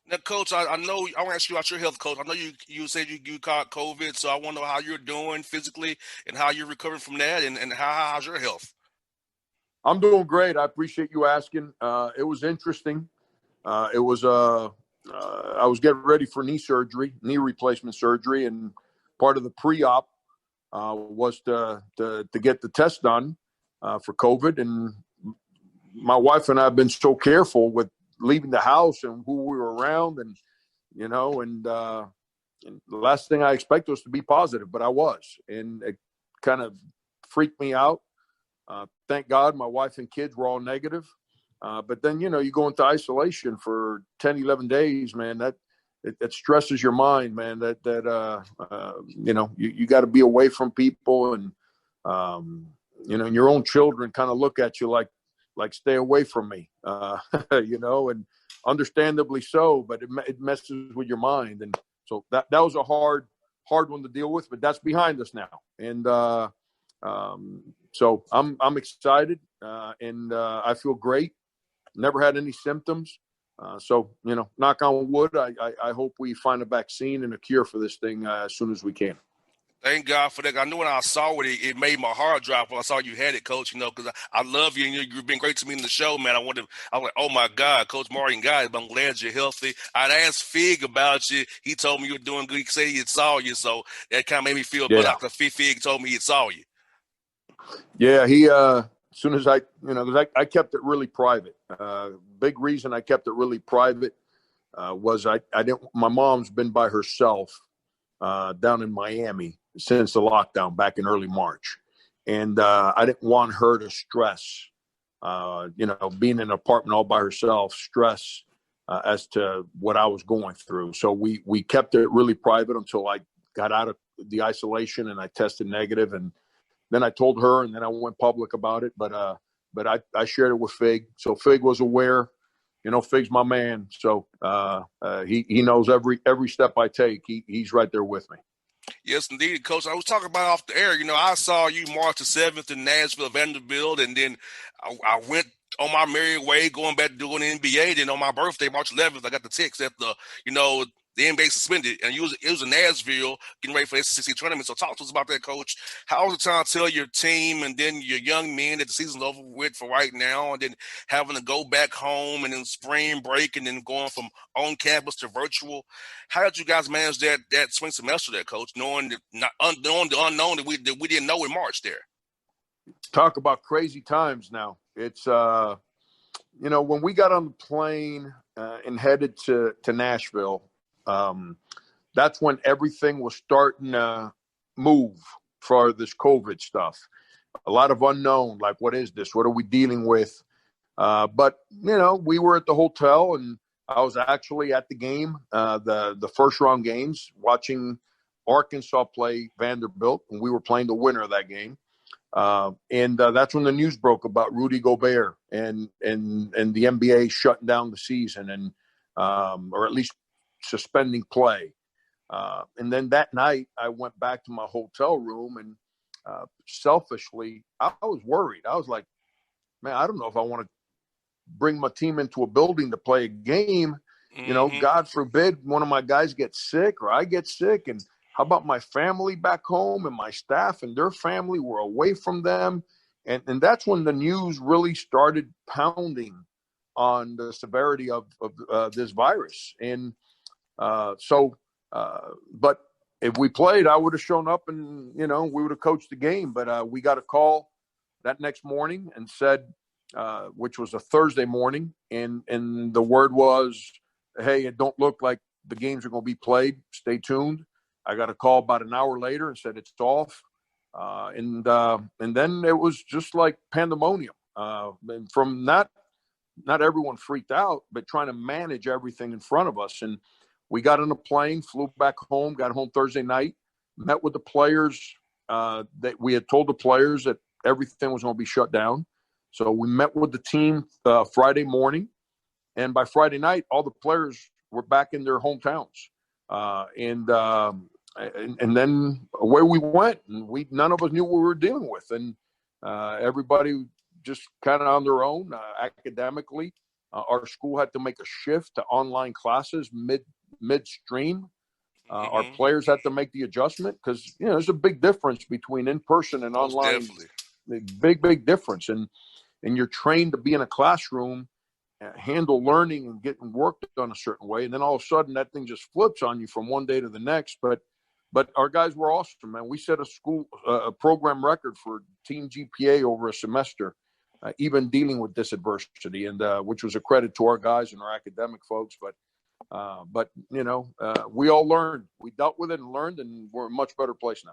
Now, Coach, I know I want to ask you about your health, Coach. I know you said you caught COVID, so I want to know how you're doing physically and how you're recovering from that, and how's your health? I'm doing great. I appreciate you asking. It was interesting. I was getting ready for knee replacement surgery, and part of the pre-op was to get the test done. For COVID, and my wife and I have been so careful with leaving the house and who we were around, and the last thing I expected was to be positive, but I was, and it kind of freaked me out. Thank God my wife and kids were all negative, but then you go into isolation for 10, 11 days, man. That stresses your mind, man. You got to be away from people, and and your own children kind of look at you like stay away from me, and understandably so, but it messes with your mind. And so that was a hard one to deal with, but that's behind us now. And so I'm excited, and I feel great. Never had any symptoms. So, knock on wood, I hope we find a vaccine and a cure for this thing as soon as we can. Thank God for that. I knew when I saw it, it made my heart drop when I saw you had it, Coach, because I love you, and you've been great to me in the show, man. I was like, oh, my God, Coach Martin, guys, but I'm glad you're healthy. I'd asked Fig about you. He told me you were doing good. He said he had saw you, so that kind of made me feel better after Fig told me he saw you. Yeah, he as soon as I kept it really private. Big reason I kept it really private was I didn't. My mom's been by herself down in Miami since the lockdown back in early March. And I didn't want her to stress, being in an apartment all by herself, stress as to what I was going through. So we kept it really private until I got out of the isolation and I tested negative. And then I told her, and then I went public about it. But I shared it with Fig. So Fig was aware. Fig's my man. So he knows every step I take. He's right there with me. Yes, indeed, Coach. I was talking about off the air. I saw you March the 7th in Nashville, Vanderbilt, and then I went on my merry way going back to doing the NBA. Then on my birthday, March 11th, I got the text that the NBA suspended, and it was in Nashville getting ready for the SEC tournament. So talk to us about that, Coach. How was it trying to tell your team and then your young men that the season's over with for right now, and then having to go back home and then spring break and then going from on campus to virtual? How did you guys manage that spring semester there, Coach, knowing the unknown that we didn't know in March there? Talk about crazy times now. It's, when we got on the plane and headed to Nashville, that's when everything was starting to move for this COVID stuff. A lot of unknown, like, what is this? What are we dealing with? But we were at the hotel, and I was actually at the game, the first round games, watching Arkansas play Vanderbilt, and we were playing the winner of that game. And that's when the news broke about Rudy Gobert and the NBA shutting down the season and or at least suspending play. And then that night I went back to my hotel room and selfishly, I was worried. I was like, man, I don't know if I want to bring my team into a building to play a game. Mm-hmm. God forbid one of my guys gets sick or I get sick. And how about my family back home and my staff and their family? Were away from them. And that's when the news really started pounding on the severity of this virus. And but if we played, I would have shown up and, we would have coached the game. But we got a call that next morning and said, which was a Thursday morning. And the word was, hey, it don't look like the games are going to be played. Stay tuned. I got a call about an hour later and said it's off. And then it was just like pandemonium. And from that, not everyone freaked out, but trying to manage everything in front of us. And we got on a plane, flew back home, got home Thursday night, met with the players. That we had told the players that everything was going to be shut down. So we met with the team Friday morning. And by Friday night, all the players were back in their hometowns. And then away we went, and none of us knew what we were dealing with. And everybody just kind of on their own academically. Our school had to make a shift to online classes midstream. Our players had to make the adjustment because, there's a big difference between in-person and online. Definitely. Big difference. And you're trained to be in a classroom, handle learning and getting work done a certain way. And then all of a sudden that thing just flips on you from one day to the next. But our guys were awesome, man. We set a program record for team GPA over a semester, even dealing with this adversity, and which was a credit to our guys and our academic folks. But we all learned. We dealt with it and learned, and we're in a much better place now.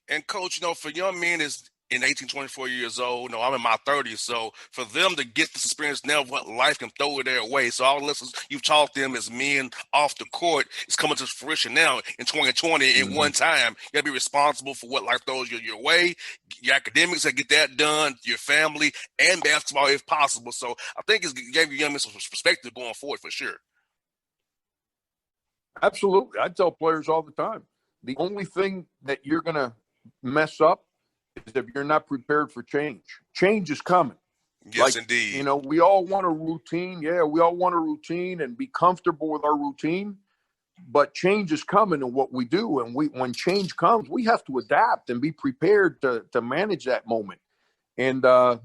And Coach, for young men is in 18, 24 years old, I'm in my 30s. So for them to get this experience now, what life can throw their way. So all the lessons you've taught them as men off the court is coming to fruition now in 2020 in one time. You got to be responsible for what life throws your way. Your academics, got to get that done, your family, and basketball if possible. So I think it gave you young men some perspective going forward for sure. Absolutely. I tell players all the time, the only thing that you're going to mess up is if you're not prepared for change. Change is coming. Yes, indeed. We all want a routine. Yeah, we all want a routine and be comfortable with our routine. But change is coming in what we do. And when change comes, we have to adapt and be prepared to manage that moment. And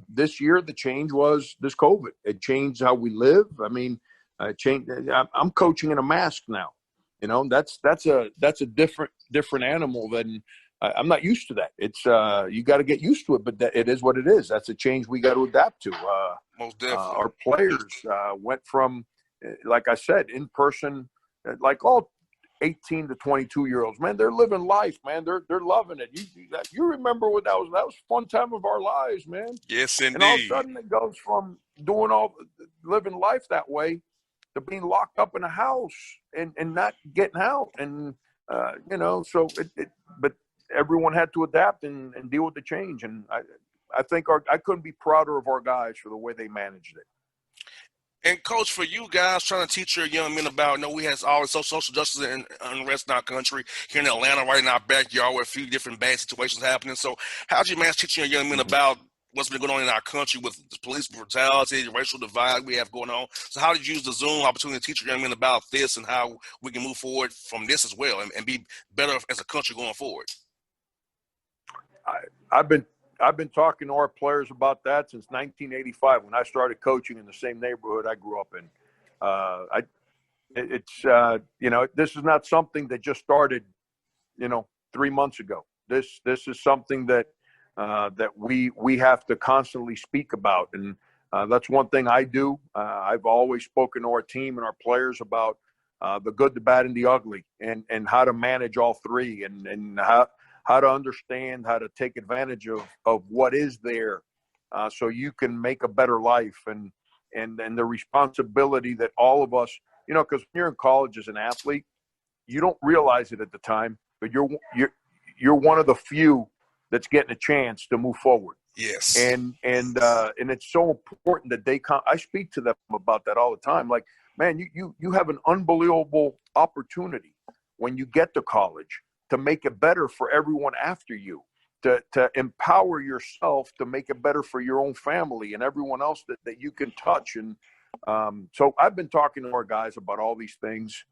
this year, the change was this COVID. It changed how we live. I mean, I'm coaching in a mask now. That's a different animal than I'm not used to that. It's you got to get used to it, but it is what it is. That's a change we got to adapt to. Most definitely. Our players went from, like I said, in person, like all 18 to 22-year-olds, man, they're living life, man. They're loving it. You remember what that was? That was a fun time of our lives, man. Yes, And all of a indeed. sudden it goes from living life that way to being locked up in a house and not getting out. And, so but everyone had to adapt and deal with the change. And I think I couldn't be prouder of our guys for the way they managed it. And, Coach, for you guys trying to teach your young men about, we have all this social justice and unrest in our country, here in Atlanta, right in our backyard, with a few different bad situations happening. So how do you manage teaching your young men about what's been going on in our country with the police brutality, the racial divide we have going on? So how did you use the Zoom opportunity to teach your young men about this and how we can move forward from this as well and be better as a country going forward? I've been talking to our players about that since 1985 when I started coaching in the same neighborhood I grew up in. This is not something that just started, 3 months ago. This is something that we have to constantly speak about, and that's one thing I do. I've always spoken to our team and our players about the good, the bad, and the ugly, and how to manage all three, and how to understand, how to take advantage of what is there, so you can make a better life, and the responsibility that all of us, because when you're in college as an athlete, you don't realize it at the time, but you're one of the few that's getting a chance to move forward. Yes. And it's so important that I speak to them about that all the time. Like, man, you have an unbelievable opportunity when you get to college to make it better for everyone after you, to empower yourself to make it better for your own family and everyone else that you can touch. And so I've been talking to our guys about all these things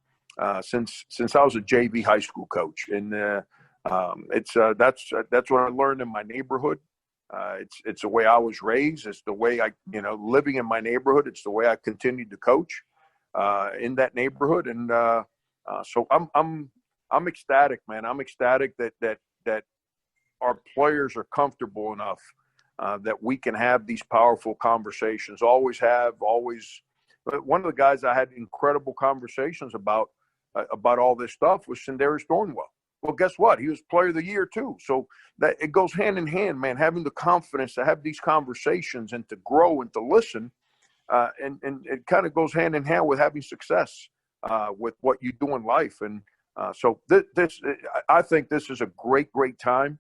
since I was a JV high school coach. And that's what I learned in my neighborhood. It's the way I was raised. It's the way living in my neighborhood. It's the way I continued to coach in that neighborhood. And so I'm ecstatic, man. I'm ecstatic that our players are comfortable enough that we can have these powerful conversations. Always. One of the guys I had incredible conversations about all this stuff was Sindarius Thornwell. Well, guess what? He was Player of the Year too. So that it goes hand in hand, man. Having the confidence to have these conversations and to grow and to listen, and it kind of goes hand in hand with having success with what you do in life. And so I think this is a great time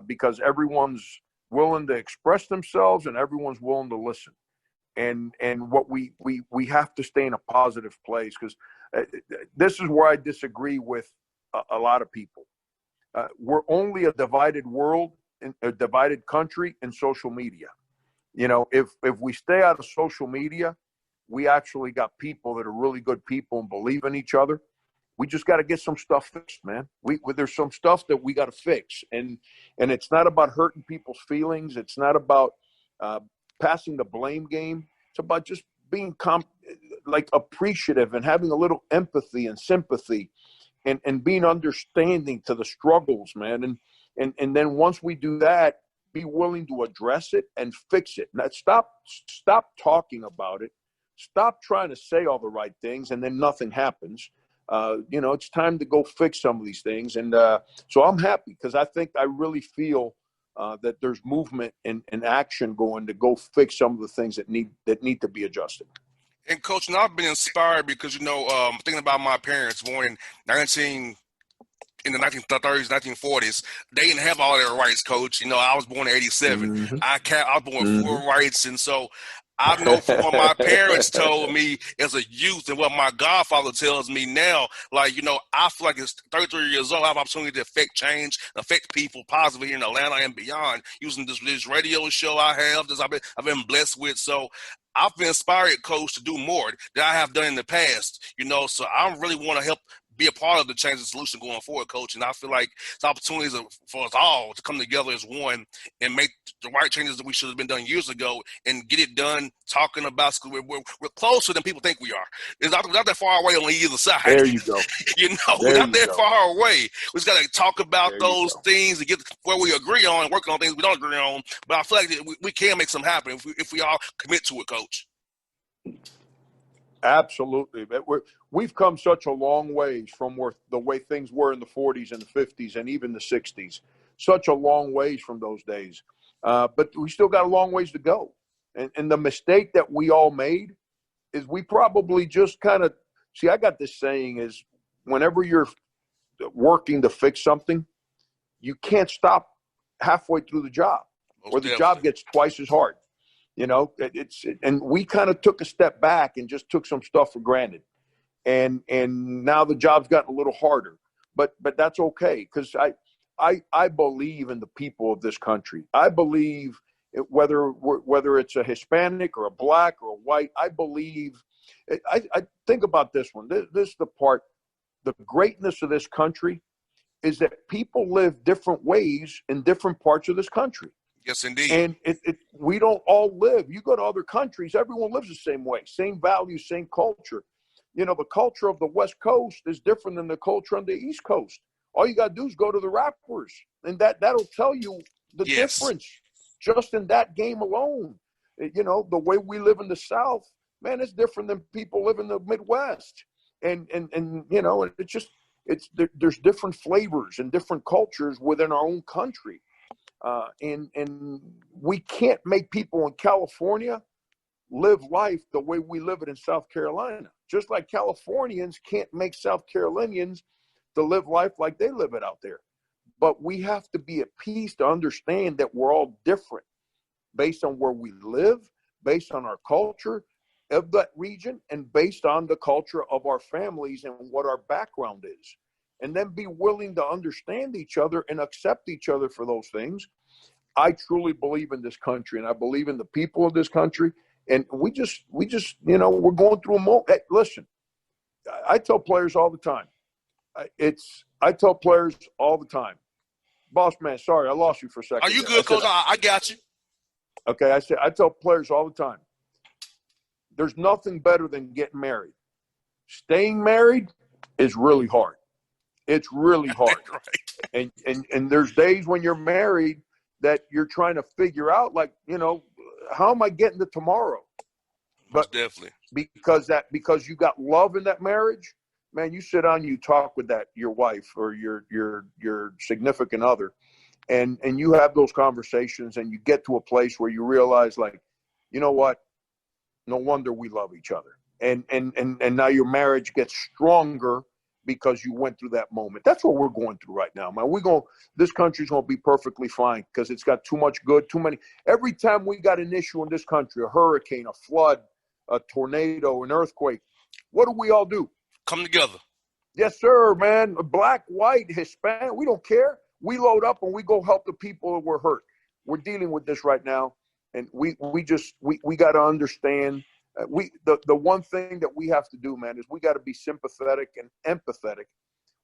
because everyone's willing to express themselves and everyone's willing to listen. And what we have to stay in a positive place, because this is where I disagree with a lot of people. We're only a divided world, a divided country in social media. If we stay out of social media, we actually got people that are really good people and believe in each other. We just got to get some stuff fixed, man. There's some stuff that we got to fix, and it's not about hurting people's feelings. It's not about passing the blame game. It's about just being appreciative and having a little empathy and sympathy, and being understanding to the struggles, man. And then once we do that, be willing to address it and fix it. Now, stop talking about it. Stop trying to say all the right things, and then nothing happens. It's time to go fix some of these things. And so I'm happy because I really feel that there's movement and action going to go fix some of the things that need to be adjusted. And, Coach, I've been inspired because, thinking about my parents born in in the 1930s, 1940s, they didn't have all their rights, Coach. I was born in 87. Mm-hmm. I was born with full rights. And so I know from what my parents told me as a youth and what my godfather tells me now, I feel like it's 33 years old. I have opportunity to affect change, affect people positively here in Atlanta and beyond using this radio show I have, I've been blessed with. So I've been inspired, Coach, to do more than I have done in the past, so I really want to help be a part of the change and solution going forward, Coach. And I feel like it's opportunities for us all to come together as one and make the right changes that we should have been done years ago and get it done talking about school. We're closer than people think we are. It's not that far away on either side. There you go. We're not that far away. We just got to talk about those things and get where we agree on and working on things we don't agree on. But I feel like we can make something happen if we all commit to it, Coach. Absolutely. We've come such a long ways from the way things were in the 40s and the 50s and even the 60s. Such a long ways from those days. But we still got a long ways to go. And the mistake that we all made is we probably just kind of – see, I got this saying is whenever you're working to fix something, you can't stop halfway through the job or the job gets twice as hard. You know, and we kind of took a step back and just took some stuff for granted. And now the job's gotten a little harder, but that's okay. Cause I believe in the people of this country. I believe whether it's a Hispanic or a black or a white, I believe, I think about this one. This is the part, the greatness of this country is that people live different ways in different parts of this country. Yes, indeed. And we don't all live. You go to other countries, everyone lives the same way, same values, same culture. You know, the culture of the West Coast is different than the culture on the East Coast. All you got to do is go to the rappers, and that'll tell you the difference just in that game alone. You know, the way we live in the South, man, it's different than people live in the Midwest. And you know, there's different flavors and different cultures within our own country. And we can't make people in California live life the way we live it in South Carolina. Just like Californians can't make South Carolinians to live life like they live it out there. But we have to be at peace to understand that we're all different based on where we live, based on our culture of that region, and based on the culture of our families and what our background is. And then be willing to understand each other and accept each other for those things. I truly believe in this country, and I believe in the people of this country. And we just, you know, we're going through a moment. Hey, listen, I tell players all the time. Boss man, sorry, I lost you for a second. Are you good, Coach? I got you. Okay, I tell players all the time. There's nothing better than getting married. Staying married is really hard. It's really hard. Right. And there's days when you're married that you're trying to figure out, like, you know, how am I getting to tomorrow? But definitely because you got love in that marriage, man, you sit down, you talk with your wife or your significant other, and you have those conversations, and you get to a place where you realize, like, you know what? No wonder we love each other. And now your marriage gets stronger because you went through that moment. That's what we're going through right now, man. This country's going to be perfectly fine because it's got too much good, too many. Every time we got an issue in this country, a hurricane, a flood, a tornado, an earthquake, what do we all do? Come together. Yes, sir, man. Black, white, Hispanic, we don't care. We load up and we go help the people that were hurt. We're dealing with this right now, and we got to understand. The one thing that we have to do, man, is we got to be sympathetic and empathetic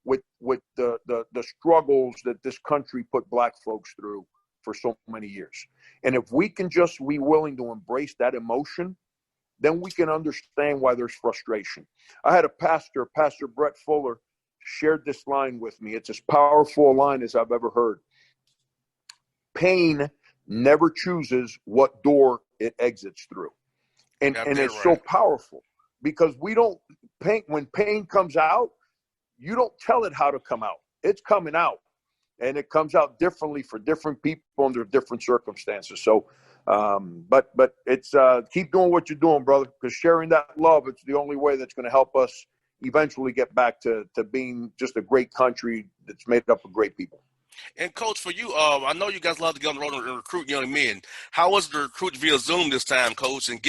with the struggles that this country put black folks through for so many years. And if we can just be willing to embrace that emotion, then we can understand why there's frustration. I had a pastor, Pastor Brett Fuller, shared this line with me. It's as powerful a line as I've ever heard. Pain never chooses what door it exits through. And it's right. So powerful because when pain comes out, you don't tell it how to come out. It's coming out, and it comes out differently for different people under different circumstances. So, but it's keep doing what you're doing, brother, because sharing that love, it's the only way that's going to help us eventually get back to being just a great country that's made up of great people. And Coach, for you, I know you guys love to get on the road and recruit young men. How was the recruit via Zoom this time, Coach, and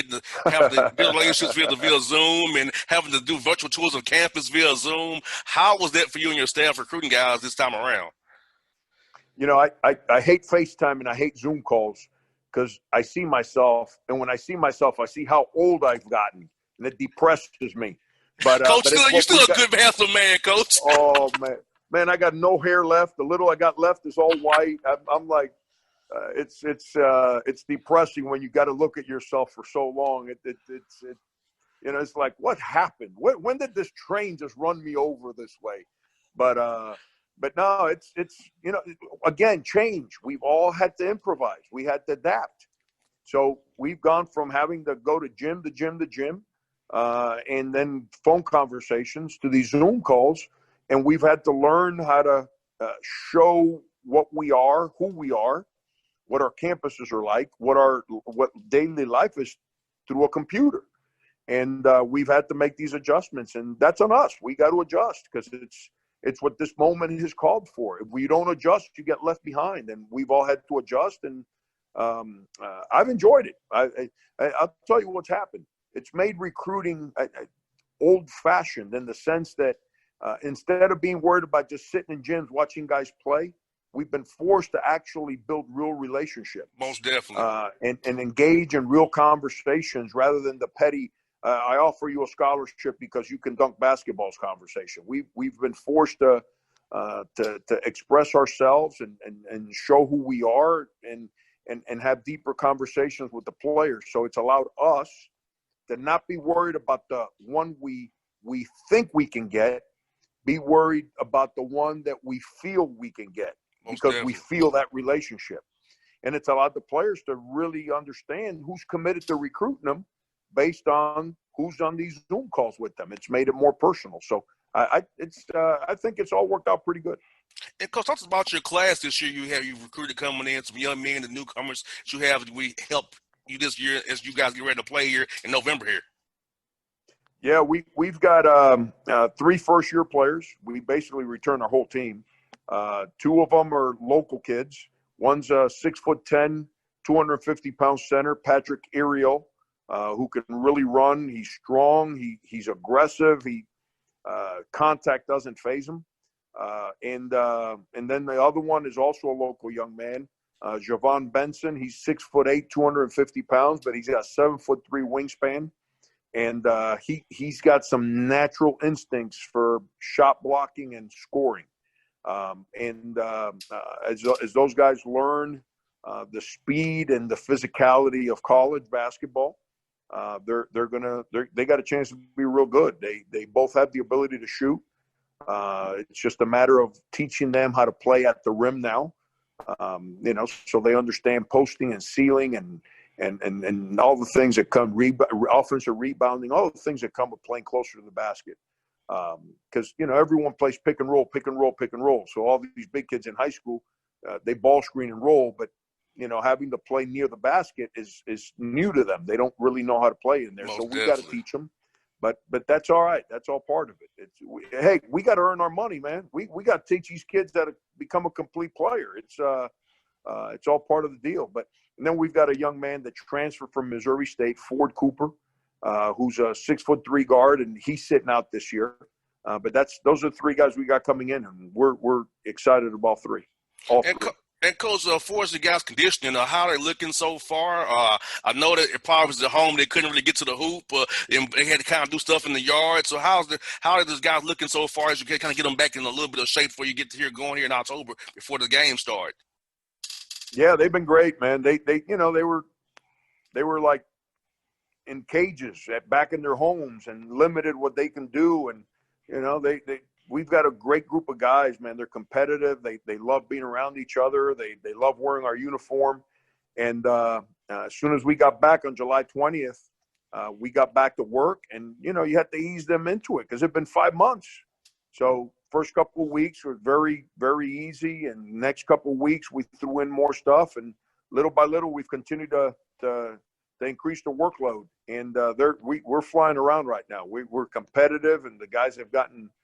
having to build relationships via Zoom and having to do virtual tours of campus via Zoom? How was that for you and your staff recruiting guys this time around? You know, I hate FaceTime and I hate Zoom calls because I see myself, and when I see myself, I see how old I've gotten, and it depresses me. But Coach, you're still a good handsome man, Coach. Oh man. Man, I got no hair left. The little I got left is all white. I'm like, it's depressing when you got to look at yourself for so long. It's you know, it's like, what happened? When did this train just run me over this way? But no, it's you know, again, change. We've all had to improvise. We had to adapt. So we've gone from having to go to gym to gym to gym and then phone conversations to these Zoom calls. And we've had to learn how to show what we are, who we are, what our campuses are like, what daily life is through a computer. And we've had to make these adjustments, and that's on us. We got to adjust because it's what this moment has called for. If we don't adjust, you get left behind, and we've all had to adjust. And I've enjoyed it. I'll tell you what's happened. It's made recruiting old-fashioned in the sense that instead of being worried about just sitting in gyms watching guys play, we've been forced to actually build real relationships. Most definitely. And engage in real conversations rather than the petty, I offer you a scholarship because you can dunk basketballs conversation. We've been forced to express ourselves and show who we are and have deeper conversations with the players. So it's allowed us to not be worried about the one we think we can get, be worried about the one that we feel we can get because we feel that relationship. And it's allowed the players to really understand who's committed to recruiting them based on who's on these Zoom calls with them. It's made it more personal. So I think it's all worked out pretty good. And Coach, talk about your class this year. You've recruited coming in, some young men, the newcomers that you have. We help you this year as you guys get ready to play here in November here. Yeah, we've got 3 first-year players. We basically returned our whole team. 2 of them are local kids. One's a 6'10", 250-pound center, Patrick Iriel, who can really run. He's strong. He's aggressive. Contact doesn't faze him. And then the other one is also a local young man, Javon Benson. He's 6'8", 250 pounds, but he's got 7'3" wingspan. And he's got some natural instincts for shot blocking and scoring. As those guys learn the speed and the physicality of college basketball, they got a chance to be real good. They both have the ability to shoot. It's just a matter of teaching them how to play at the rim now. So they understand posting and sealing and all the things that come, offensive rebounding, all the things that come with playing closer to the basket. Because, everyone plays pick and roll. So all these big kids in high school, they ball screen and roll, but, having to play near the basket is new to them. They don't really know how to play in there. Most so we definitely. got to teach them. But that's all right. That's all part of it. Hey, we got to earn our money, man. We got to teach these kids how to become a complete player. It's all part of the deal. And then we've got a young man that transferred from Missouri State, Ford Cooper, who's a 6'3" guard, and he's sitting out this year. But those are 3 guys we got coming in, and we're excited about 3. All 3. And Coach, for the guys' conditioning, how are they looking so far? I know that it probably was at home; they couldn't really get to the hoop, and they had to kind of do stuff in the yard. So how are those guys looking so far as you can kind of get them back in a little bit of shape before you get to going here in October before the game start? Yeah, they've been great, man. They were like in cages back in their homes and limited what they can do, and we've got a great group of guys, man. They're competitive. They love being around each other. They love wearing our uniform. And as soon as we got back on July 20th, we got back to work. And, you had to ease them into it because it's been 5 months. So first couple of weeks were very, very easy. And next couple of weeks, we threw in more stuff. And little by little, we've continued to increase the workload. And we're flying around right now. We're competitive, and the guys have gotten –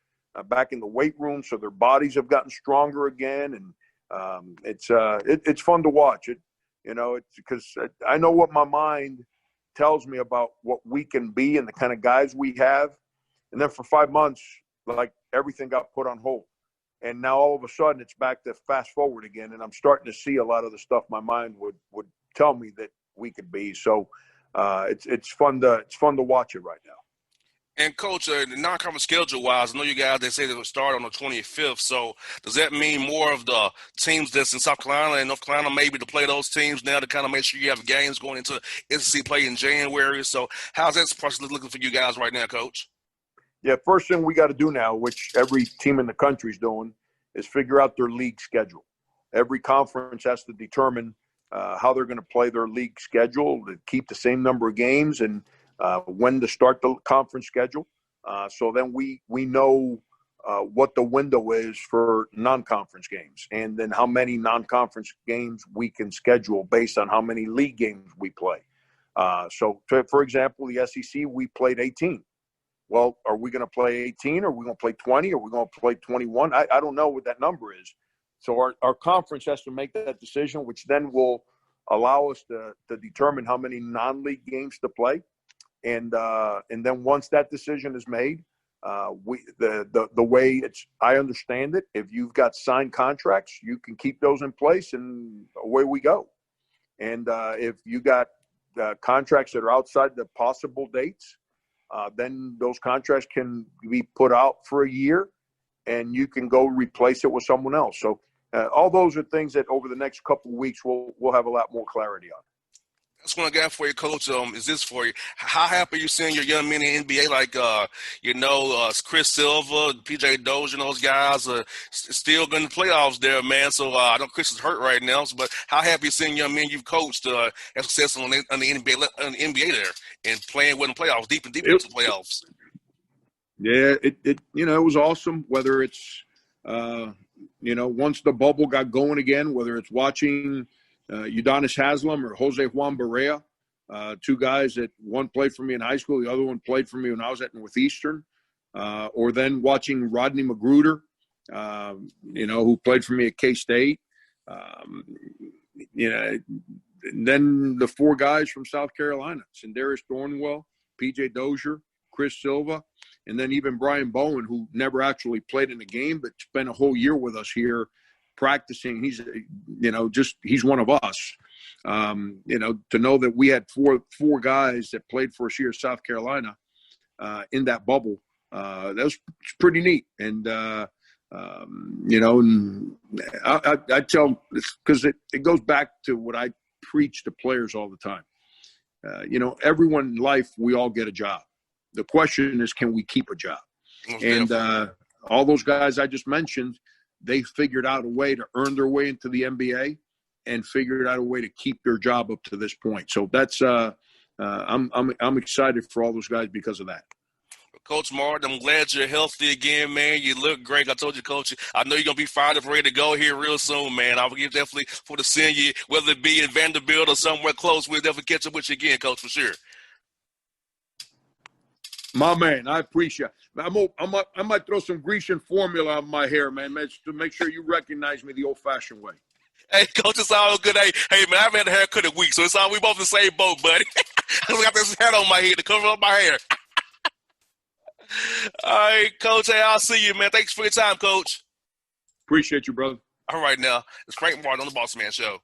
back in the weight room, so their bodies have gotten stronger again, and it's fun to watch. It's because I know what my mind tells me about what we can be and the kind of guys we have, and then for 5 months, like everything got put on hold, and now all of a sudden it's back to fast forward again, and I'm starting to see a lot of the stuff my mind would tell me that we could be. So it's fun to watch it right now. And Coach, the non-conference schedule-wise, I know you guys, they say they will start on the 25th. So does that mean more of the teams that's in South Carolina and North Carolina maybe to play those teams now to kind of make sure you have games going into SEC play in January? So how's that process looking for you guys right now, Coach? Yeah, first thing we got to do now, which every team in the country is doing, is figure out their league schedule. Every conference has to determine how they're going to play their league schedule to keep the same number of games. And when to start the conference schedule. So then we know what the window is for non-conference games, and then how many non-conference games we can schedule based on how many league games we play. For example, the SEC, we played 18. Well, are we going to play 18? Or are we going to play 20? Or are we going to play 21? I don't know what that number is. So our conference has to make that decision, which then will allow us to determine how many non-league games to play. And then once that decision is made, the way I understand it, if you've got signed contracts, you can keep those in place, and away we go. And if you got contracts that are outside the possible dates, then those contracts can be put out for a year, and you can go replace it with someone else. So all those are things that over the next couple of weeks we'll have a lot more clarity on. That's what I got for you, Coach. Is this for you? How happy are you seeing your young men in the NBA like, Chris Silva, PJ Dozier, and those guys are still going to playoffs there, man. So I know Chris is hurt right now, but how happy are you seeing young men you've coached have success on the NBA there and playing with the playoffs, deep into the playoffs? Yeah, it was awesome. Whether it's once the bubble got going again, whether it's watching Udonis Haslem or Jose Juan Barea, two guys that one played for me in high school, the other one played for me when I was at Northeastern, or then watching Rodney Magruder, who played for me at K-State. And then the four guys from South Carolina, Sindarius Thornwell, PJ Dozier, Chris Silva, and then even Brian Bowen, who never actually played in a game but spent a whole year with us here practicing. He's one of us. To know that we had four guys that played for us here in South Carolina in that bubble, that was pretty neat. And and I tell, because it goes back to what I preach to players all the time. Everyone in life, we all get a job. The question is, can we keep a job? And all those guys I just mentioned, they figured out a way to earn their way into the NBA and figured out a way to keep their job up to this point. So that's I'm excited for all those guys because of that. Coach Martin, I'm glad you're healthy again, man. You look great. I told you, Coach, I know you're going to be fired up, ready to go here real soon, man. I'll be definitely for to send you, whether it be in Vanderbilt or somewhere close. We'll definitely catch up with you again, Coach, for sure. My man, I appreciate it. I might throw some Grecian formula on my hair, man, to make sure you recognize me the old-fashioned way. Hey, Coach, it's all good. Hey, man, I haven't had a haircut in a week, so it's all we both in the same boat, buddy. I got this hat on my head to cover up my hair. All right, Coach. Hey, I'll see you, man. Thanks for your time, Coach. Appreciate you, brother. All right, now. It's Frank Martin on the Bossman Show.